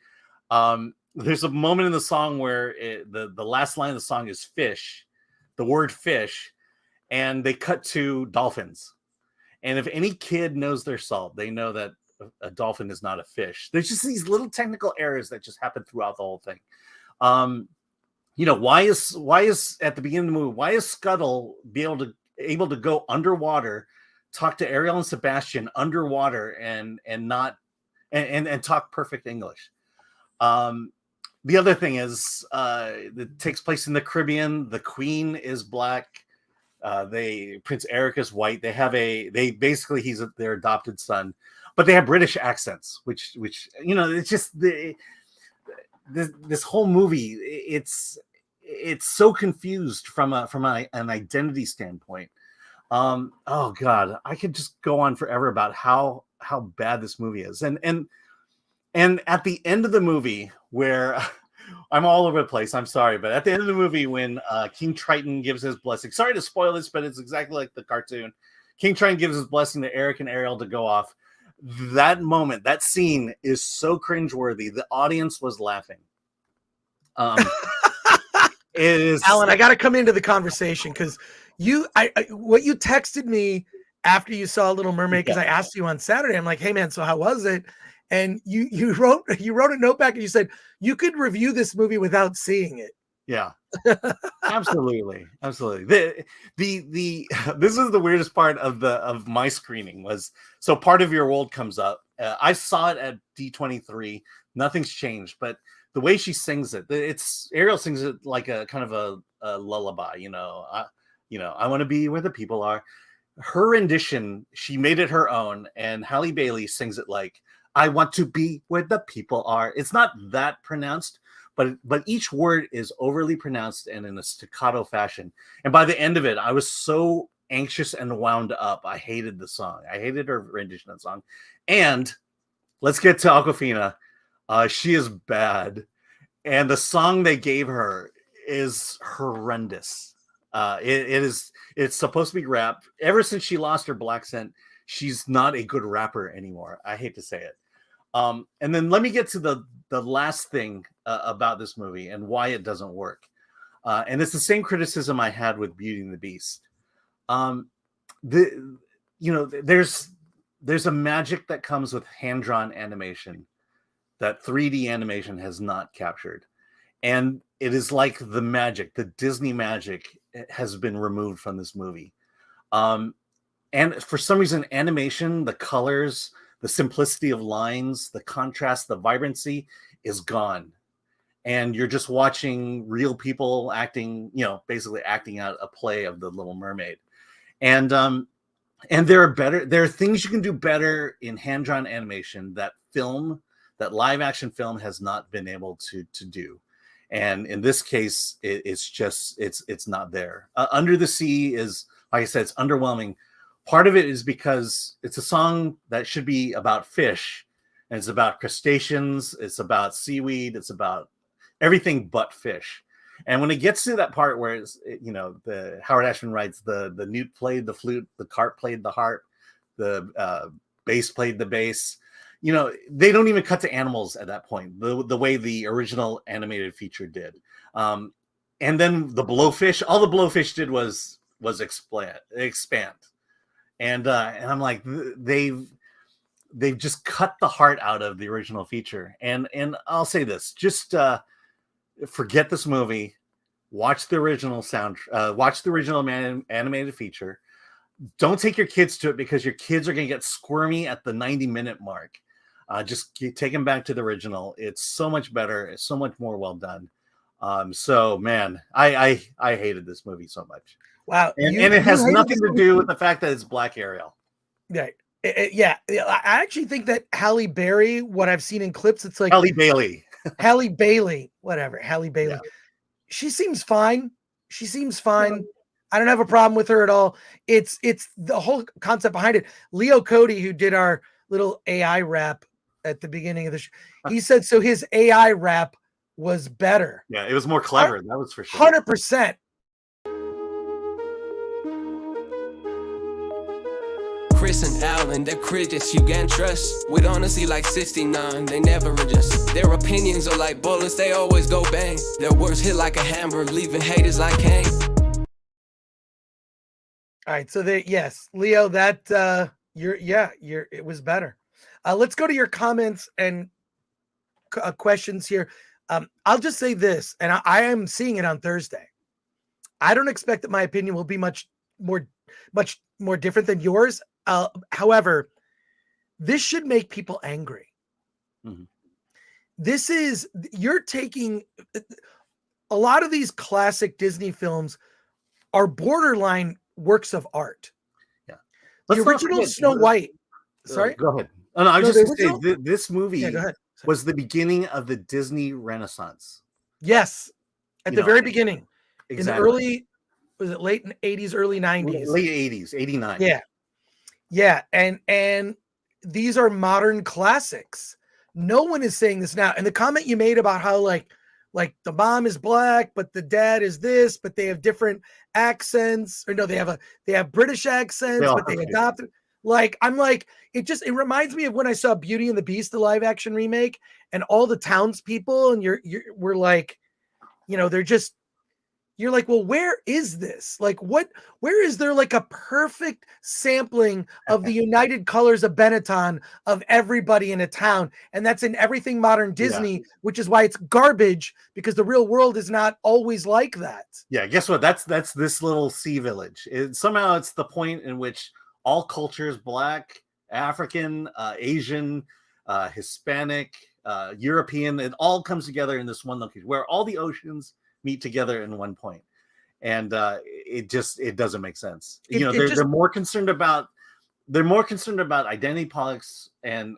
There's a moment in the song where the last line of the song is fish, the word fish, and they cut to dolphins. And if any kid knows their salt, they know that a dolphin is not a fish. There's just these little technical errors that just happen throughout the whole thing. You know, why is at the beginning of the movie, why is Scuttle able to go underwater, talk to Ariel and Sebastian underwater and talk perfect English? The other thing is, it takes place in the Caribbean. The Queen is black. Prince Eric is white. Basically he's their adopted son, but they have British accents, which you know, it's just this whole movie. It's so confused from an identity standpoint. Oh God, I could just go on forever about how bad this movie is, and at the end of the movie where. I'm all over the place. I'm sorry. But at the end of the movie, when King Triton gives his blessing, sorry to spoil this, but it's exactly like the cartoon. King Triton gives his blessing to Eric and Ariel to go off. That moment, that scene is so cringeworthy. The audience was laughing. It is, Alan, I got to come into the conversation because what you texted me after you saw Little Mermaid, because I asked you on Saturday, I'm like, hey man, so how was it? And you wrote a note back and you said you could review this movie without seeing it. Yeah, absolutely. The this is the weirdest part of my screening was, so Part of Your World comes up. I saw it at D23. Nothing's changed, but the way she sings it, Ariel sings it like a kind of a lullaby. I want to be where the people are. Her rendition, she made it her own, and Halle Bailey sings it like, I want to be where the people are. It's not that pronounced, but each word is overly pronounced and in a staccato fashion. And by the end of it, I was so anxious and wound up. I hated the song. I hated her rendition of the song. And let's get to Awkwafina. She is bad. And the song they gave her is horrendous. It's supposed to be rap. Ever since she lost her black scent, she's not a good rapper anymore. I hate to say it. And then let me get to the last thing about this movie and why it doesn't work. And it's the same criticism I had with Beauty and the Beast. There's a magic that comes with hand-drawn animation that 3D animation has not captured. And it is like the magic, the Disney magic has been removed from this movie. And for some reason, animation, the colors, the simplicity of lines, the contrast, the vibrancy is gone. And you're just watching real people acting, basically acting out a play of the Little Mermaid. And there are things you can do better in hand-drawn animation that live action film has not been able to do. And in this case, it's not there. Under the Sea is, like I said, it's underwhelming. Part of it is because it's a song that should be about fish, and it's about crustaceans, it's about seaweed, it's about everything but fish. And when it gets to that part where it's, the Howard Ashman writes, the newt played the flute, the carp played the harp, the bass played the bass. They don't even cut to animals at that point, the way the original animated feature did. And then the blowfish, all the blowfish did was expand. And I'm like, they've just cut the heart out of the original feature. And I'll say this, just forget this movie, watch the original animated feature. Don't take your kids to it because your kids are going to get squirmy at the 90-minute mark. Just take them back to the original. It's so much better. It's so much more well done. So man, I hated this movie so much. Wow. And it has nothing to do with the fact that it's Black Ariel. Yeah. Yeah. I actually think that Halle Berry, what I've seen in clips, it's like Halle Bailey. Halle Bailey, whatever. Halle Bailey. Yeah. She seems fine. I don't have a problem with her at all. It's the whole concept behind it. Leo Cody, who did our little AI rap at the beginning of the show, he said so his AI rap was better. Yeah, it was more clever. That was for sure. 100%. Chris and Alan, they're critics you can't trust. With honesty like 69, they never adjust. Their opinions are like bullets, they always go bang. Their words hit like a hammer, leaving haters like Kane. All right, so yes, Leo, that it was better. Let's go to your comments and questions here. I'll just say this, and I am seeing it on Thursday. I don't expect that my opinion will be much more different than yours. However, this should make people angry. Mm-hmm. You're taking a lot of these classic Disney films are borderline works of art. Yeah. The original Snow White. Sorry? Go ahead. Oh, no, I was just going to say, this movie was the beginning of the Disney Renaissance. Yes. At the very beginning. Exactly. In the early, was it late 80s, early 90s? Late 80s, 89. Yeah. Yeah. And these are modern classics. No one is saying this now. And the comment you made about how like the mom is black, but the dad is this, but they have different accents, or no, they have British accents, but they adopted. Like, I'm like, it reminds me of when I saw Beauty and the Beast, the live action remake, and all the townspeople, and we're like, you're like, well, where is this? Like, where is there like a perfect sampling of the United Colors of Benetton of everybody in a town? And that's in everything modern Disney, which is why it's garbage, because the real world is not always like that. Yeah. Guess what? That's this little sea village. Somehow it's the point in which all cultures, Black, African, Asian, Hispanic, European, it all comes together in this one location where all the oceans meet together in one point. And it doesn't make sense. They're more concerned about they're more concerned about identity politics and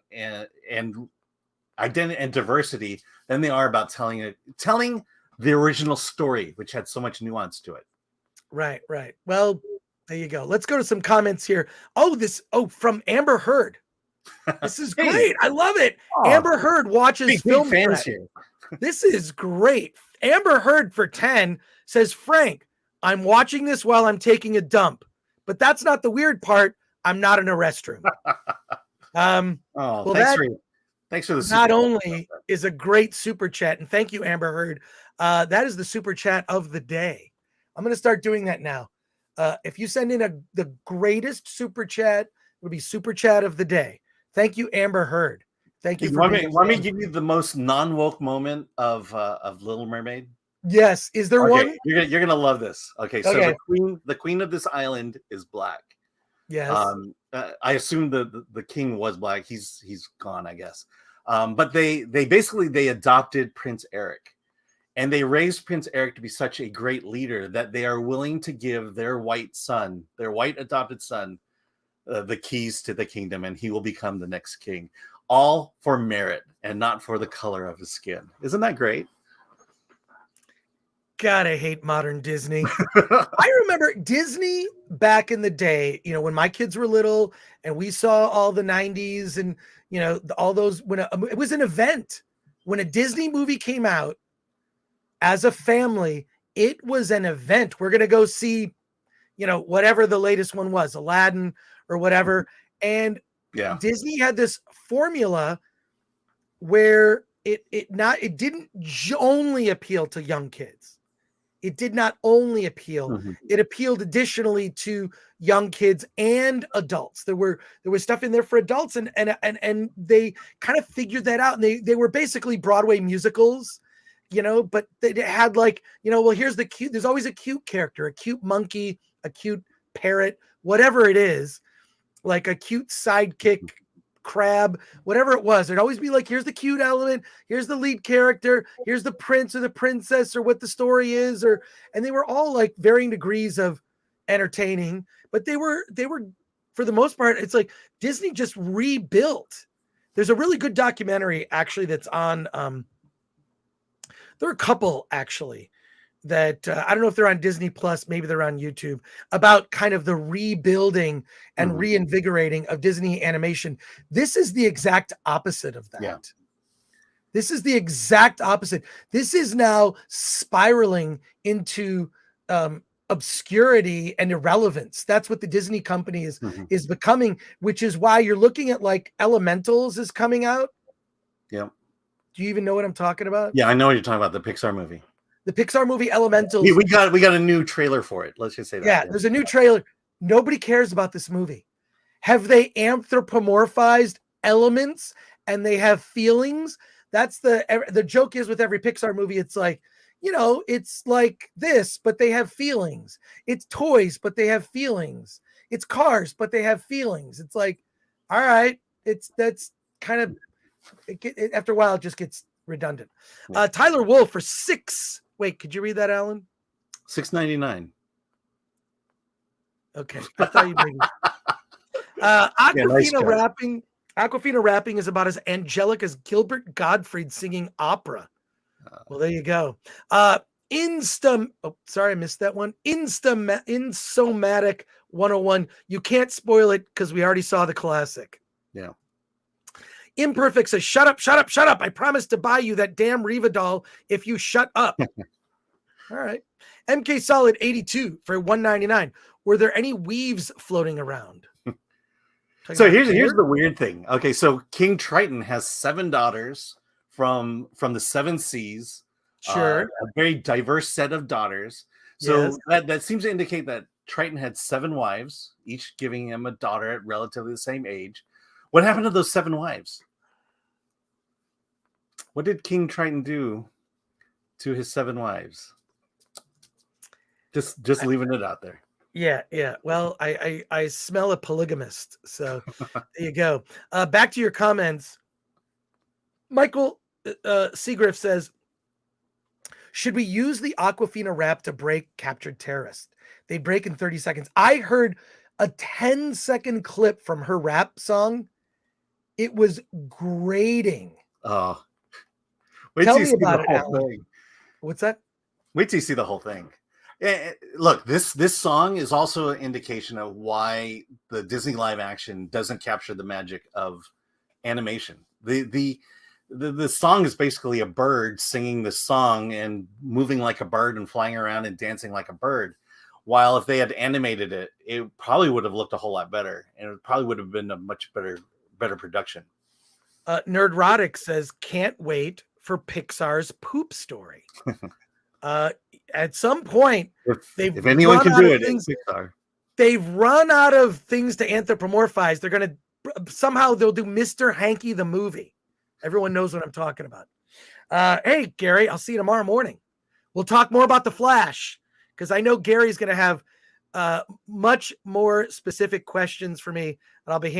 identity and diversity than they are about telling the original story, which had so much nuance to it. Right. Well, there you go. Let's go to some comments here. From Amber Heard. This is Hey. great. I love it. Oh, Amber Heard watches big Film fans Threat. here. This is great. Amber Heard for 10 says, Frank, I'm watching this while I'm taking a dump, but that's not the weird part. I'm not in a restroom. Oh, thanks for the super not chat. only is a great super chat, and thank you, Amber Heard. That is the super chat of the day. I'm going to start doing that now. If you send in the greatest super chat, it'll be super chat of the day. Thank you, Amber Heard. Thank you. Want me to give you the most non-woke moment of Little Mermaid? Yes. Is there one? You're gonna love this. Okay, so Okay. the queen of this island is black. Yes. I assume the king was black. He's gone, I guess. But they basically adopted Prince Eric, and they raised Prince Eric to be such a great leader that they are willing to give their white adopted son, the keys to the kingdom, and he will become the next king, all for merit and not for the color of his skin. Isn't that great? God, I hate modern Disney. I remember Disney back in the day, when my kids were little and we saw all the 90s and, all those, it was an event. When a Disney movie came out as a family, it was an event. We're going to go see, whatever the latest one was, Aladdin or whatever. And Disney had this formula where it didn't only appeal to young kids. It did not only appeal. Mm-hmm. It appealed additionally to young kids and adults. There was stuff in there for adults, and they kind of figured that out. And they were basically Broadway musicals, but they had here's the cute. There's always a cute character, a cute monkey, a cute parrot, whatever it is, like a cute sidekick crab, whatever it was. There'd always be here's the cute element, here's the lead character, here's the prince or the princess or what the story is, and they were all varying degrees of entertaining, but they were for the most part, it's like Disney just rebuilt. There's a really good documentary actually that's on there are a couple actually that I don't know if they're on Disney Plus, maybe they're on YouTube, about kind of the rebuilding and reinvigorating of Disney animation. This is the exact opposite of that. Yeah. This is the exact opposite. This is now spiraling into obscurity and irrelevance. That's what the Disney company is becoming, which is why you're looking at Elementals is coming out. Yeah. Do you even know what I'm talking about? Yeah, I know what you're talking about, the Pixar movie. The Pixar movie Elementals. We got a new trailer for it. Let's just say that. Yeah, there's a new trailer. Nobody cares about this movie. Have they anthropomorphized elements and they have feelings? That's the joke is with every Pixar movie. It's it's like this, but they have feelings. It's toys, but they have feelings. It's cars, but they have feelings. It's all right. That's kind of after a while it just gets redundant. Tyler Wolf for 6. Wait, could you read that, Alan? $6.99. Okay, I thought you did. Aquafina rapping is about as angelic as Gilbert Gottfried singing opera. Well, there you go. Sorry, I missed that one. Insomatic 101. You can't spoil it because we already saw the classic. Yeah. Imperfect says, shut up. I promise to buy you that damn Riva doll if you shut up. All right. MK Solid 82 for $199. Were there any weaves floating around? So here's the weird thing. Okay, so King Triton has 7 daughters from the 7 seas. Sure. A very diverse set of daughters. So that seems to indicate that Triton had 7 wives, each giving him a daughter at relatively the same age. What happened to those 7 wives? What did King Triton do to his 7 wives? Just leaving it out there. Yeah. Well, I smell a polygamist. So there you go. Back to your comments. Michael Seagriff says, should we use the Aquafina rap to break captured terrorists? They break in 30 seconds. I heard a 10-second clip from her rap song. It was grating. Oh, wait Tell till you me see about the it, whole Alan. thing. What's that? Wait till you see the whole thing. Look, this song is also an indication of why the Disney live action doesn't capture the magic of animation. The song is basically a bird singing the song and moving like a bird and flying around and dancing like a bird. While if they had animated it, it probably would have looked a whole lot better, and it probably would have been a much better production. Nerdrotic says, can't wait for Pixar's Poop Story. At some point, If anyone can do it, it's Pixar. They've run out of things to anthropomorphize. They're going to somehow they'll do Mr. Hanky the movie. Everyone knows what I'm talking about. Hey, Gary, I'll see you tomorrow morning. We'll talk more about The Flash because I know Gary's going to have much more specific questions for me, and I'll be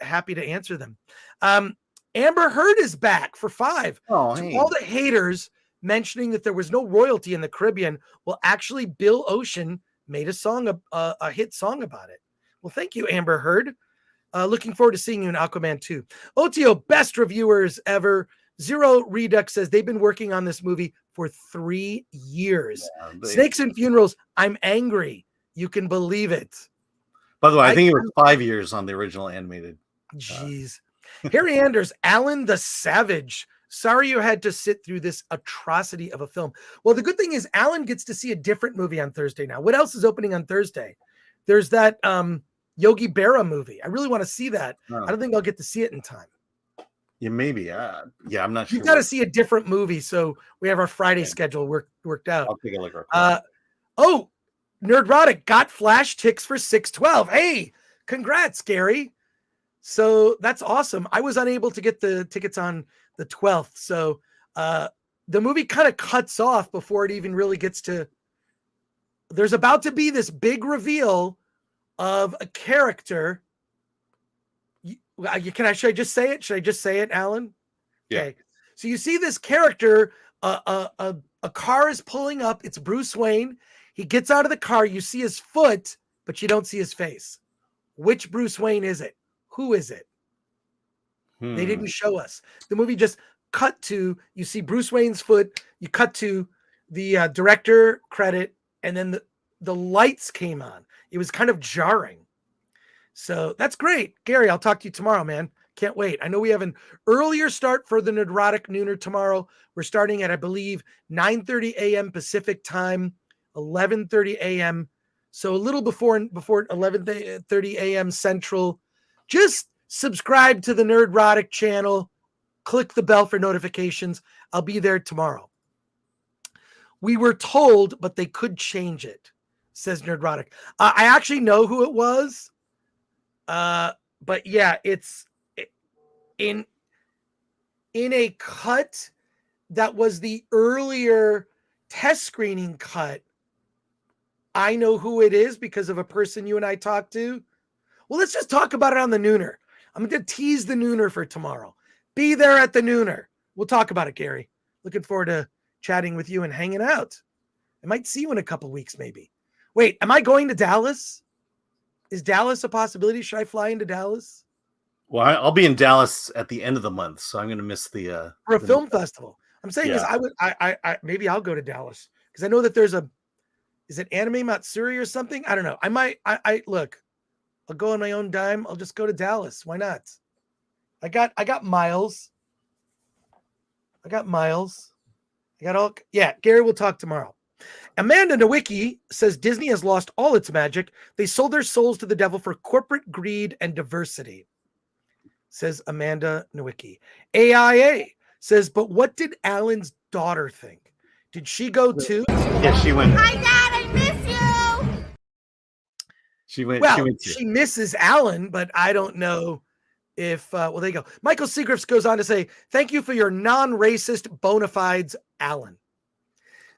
happy to answer them. Amber Heard is back for 5. Oh, To hey. all the haters mentioning that there was no royalty in the Caribbean, well, actually, Bill Ocean made a song, a hit song about it. Well, thank you, Amber Heard. Looking forward to seeing you in Aquaman 2. OTO, best reviewers ever. Zero Redux says they've been working on this movie for 3 years. Yeah, Snakes and Funerals, I'm angry. You can believe it. By the way, I think it was 5 years on the original animated. Jeez. Harry Anders, Alan the Savage. Sorry you had to sit through this atrocity of a film. Well, the good thing is Alan gets to see a different movie on Thursday now. What else is opening on Thursday? There's that Yogi Berra movie. I really want to see that. I don't think I'll get to see it in time. Yeah, maybe. Yeah, I'm not sure. You've got to see a different movie, so we have our Friday schedule worked out. I'll take a look. Oh, Nerdrotic got Flash ticks for 6/12. Hey, congrats, Gary. So that's awesome. I was unable to get the tickets on the 12th. So the movie kind of cuts off before it even really gets to. There's about to be this big reveal of a character. Should I just say it? Should I just say it, Alan? Yeah. Okay. So you see this character, a car is pulling up. It's Bruce Wayne. He gets out of the car. You see his foot, but you don't see his face. Which Bruce Wayne is it? Who is it? They didn't show us. The movie just cut to, you see Bruce Wayne's foot. You cut to the director credit, and then the lights came on. It was kind of jarring. So that's great. Gary, I'll talk to you tomorrow, man. Can't wait. I know we have an earlier start for the Nerdrotic Nooner tomorrow. We're starting at, I believe, 9:30 a.m. Pacific time, 11:30 a.m. So a little before 11:30 a.m. Central. Just subscribe to the Nerdrotic channel. Click the bell for notifications. I'll be there tomorrow. We were told, but they could change it, says Nerdrotic. I actually know who it was. But yeah, it's in a cut that was the earlier test screening cut. I know who it is because of a person you and I talked to. Well, let's just talk about it on the Nooner. I'm going to tease the Nooner for tomorrow. Be there at the Nooner. We'll talk about it, Gary. Looking forward to chatting with you and hanging out. I might see you in a couple weeks, maybe. Wait, am I going to Dallas? Is Dallas a possibility? Should I fly into Dallas? Well, I'll be in Dallas at the end of the month, so I'm going to miss the for a film festival. I'm saying is I maybe I'll go to Dallas because I know that there's is it Anime Matsuri or something? I don't know. I look, I'll go on my own dime. I'll just go to Dallas. Why not? I got miles. Gary, we'll talk tomorrow. Amanda Nowicki says Disney has lost all its magic. They sold their souls to the devil for corporate greed and diversity, says Amanda Nowicki. AIA says, but what did Alan's daughter think? Did she go too? Yeah, she went. Hi, Dad, I miss you. She went. Well, she went she misses Alan, but I don't know if, well, there you go. Michael Segrifts goes on to say, thank you for your non-racist bona fides, Alan.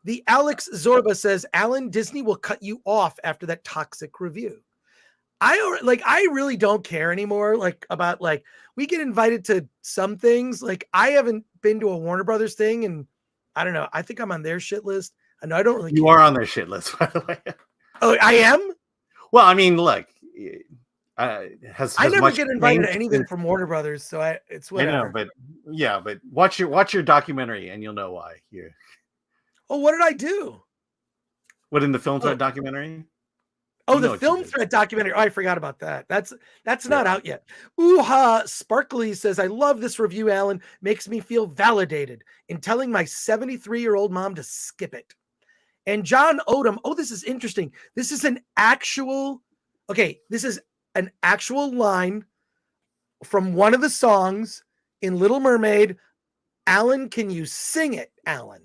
The Alex Zorba says, Alan, Disney will cut you off after that toxic review. I really don't care anymore. About we get invited to some things. I haven't been to a Warner Brothers thing, and I don't know. I think I'm on their shit list. I know I don't really. You care. are on their shit list, by the way. Oh, I am. Well, I mean, look, has I never much get invited to changed anything since- from Warner Brothers, so it's I whatever. know, but watch your documentary and you'll know why. Yeah. Oh, what did I do? What, in the Film Threat documentary? Oh, You know the what you Film did. Threat documentary. Oh, I forgot about that. That's not out yet. Ooh-ha Sparkly says, I love this review, Alan. Makes me feel validated in telling my 73-year-old mom to skip it. And John Odom, oh, this is interesting. This is an actual line from one of the songs in Little Mermaid. Alan, can you sing it, Alan?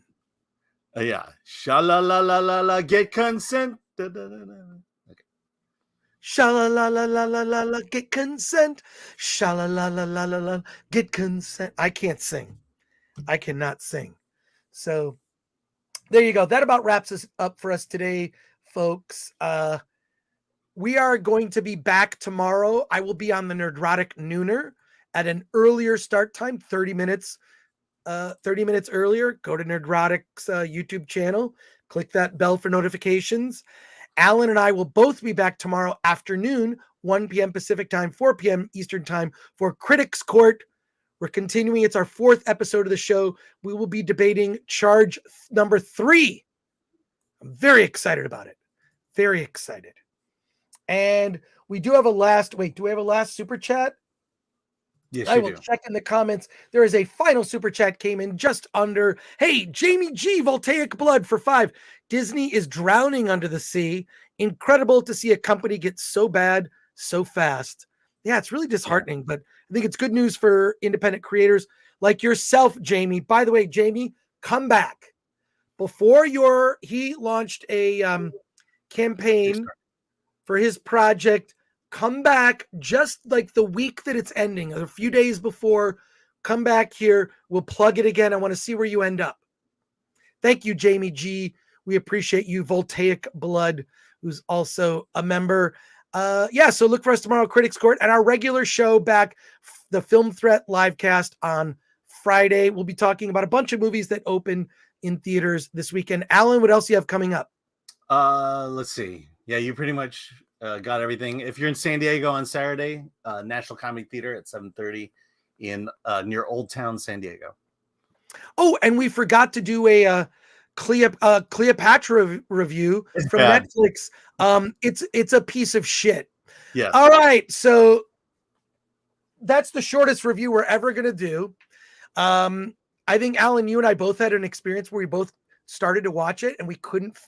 Yeah. Sha-la-la-la-la-la, get consent. Da-da-da-da. Sha-la-la-la-la-la-la, get consent. Sha-la-la-la-la-la-la, get consent. I can't sing. I cannot sing. So there you go. That about wraps us up for us today, folks. We are going to be back tomorrow. I will be on the Nerdrotic Nooner at an earlier start time, 30 minutes earlier. Go to Nerdrotic's YouTube channel. Click that bell for notifications. Alan and I will both be back tomorrow afternoon, 1 p.m. Pacific time, 4 p.m. Eastern time for Critics Court. We're continuing. It's our 4th episode of the show. We will be debating charge number 3. I'm very excited about it. Very excited. And we do have do we have a last super chat? Yes, I you will do. check in the comments. There is a final super chat came in just under. Hey, Jamie G. Voltaic Blood for 5. Disney is drowning under the sea. Incredible to see a company get so bad so fast. Yeah, it's really disheartening, but I think it's good news for independent creators like yourself, Jamie. By the way, Jamie, come back. He launched a campaign for his project. Come back just like the week that it's ending, a few days before. Come back here. We'll plug it again. I want to see where you end up. Thank you, Jamie G. We appreciate you. Voltaic Blood, who's also a member. So look for us tomorrow, Critics Court, and our regular show back, the Film Threat Livecast on Friday. We'll be talking about a bunch of movies that open in theaters this weekend. Alan, what else do you have coming up? Let's see. Yeah, you pretty much got everything. If you're in San Diego on Saturday, National Comedy Theater at 7:30 in near Old Town, San Diego. Oh, and we forgot to do a Cleopatra review from Netflix. It's a piece of shit. Yeah. All right, so that's the shortest review we're ever gonna do. I think Alan, you and I both had an experience where we both started to watch it and we couldn't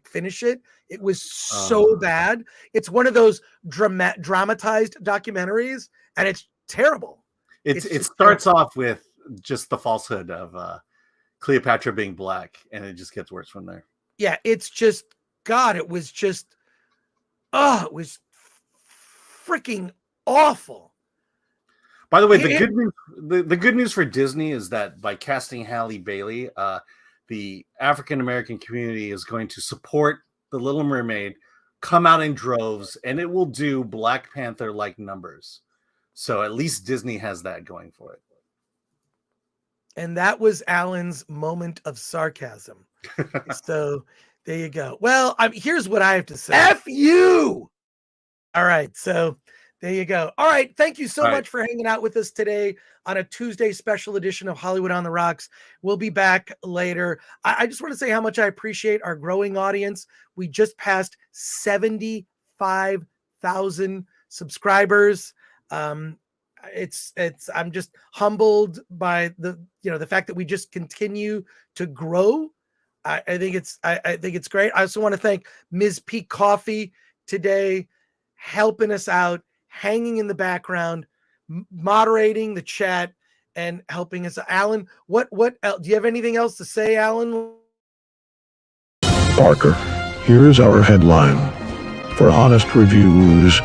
finish it. It was so bad. It's one of those dramatized documentaries, and it's terrible. It starts off with just the falsehood of Cleopatra being black, and it just gets worse from there. Yeah, it's just God. It was just, it was freaking awful. By the way, the good news for Disney is that by casting Halle Bailey, the African American community is going to support The Little Mermaid, come out in droves, and it will do Black Panther-like numbers. So at least Disney has that going for it. And that was Alan's moment of sarcasm. So there you go. Well, here's what I have to say. F you! All right, so there you go. All right, thank you so much for hanging out with us today on a Tuesday special edition of Hollywood on the Rocks. We'll be back later. I just want to say how much I appreciate our growing audience. We just passed 75,000 subscribers. I'm just humbled by the fact that we just continue to grow. I think it's great. I also want to thank Ms. P Coffee today, helping us out, hanging in the background, moderating the chat, and helping us. Alan, what else? Do you have anything else to say, Alan? Parker, here's our headline. For honest reviews,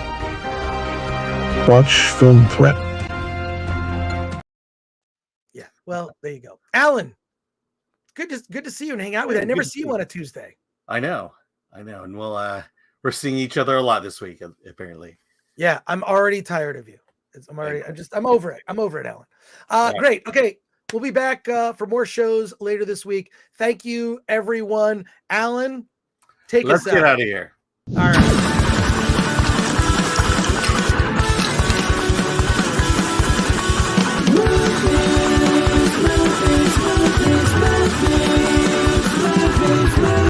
watch Film Threat. Yeah, well, there you go. Alan, good to see you and hang out with you. I never see you on a Tuesday. I know. And we're seeing each other a lot this week, apparently. Yeah, I'm already tired of you. I'm over it. I'm over it, Alan. Great. Okay. We'll be back for more shows later this week. Thank you, everyone. Alan, take us out. Let's get out of here. All right.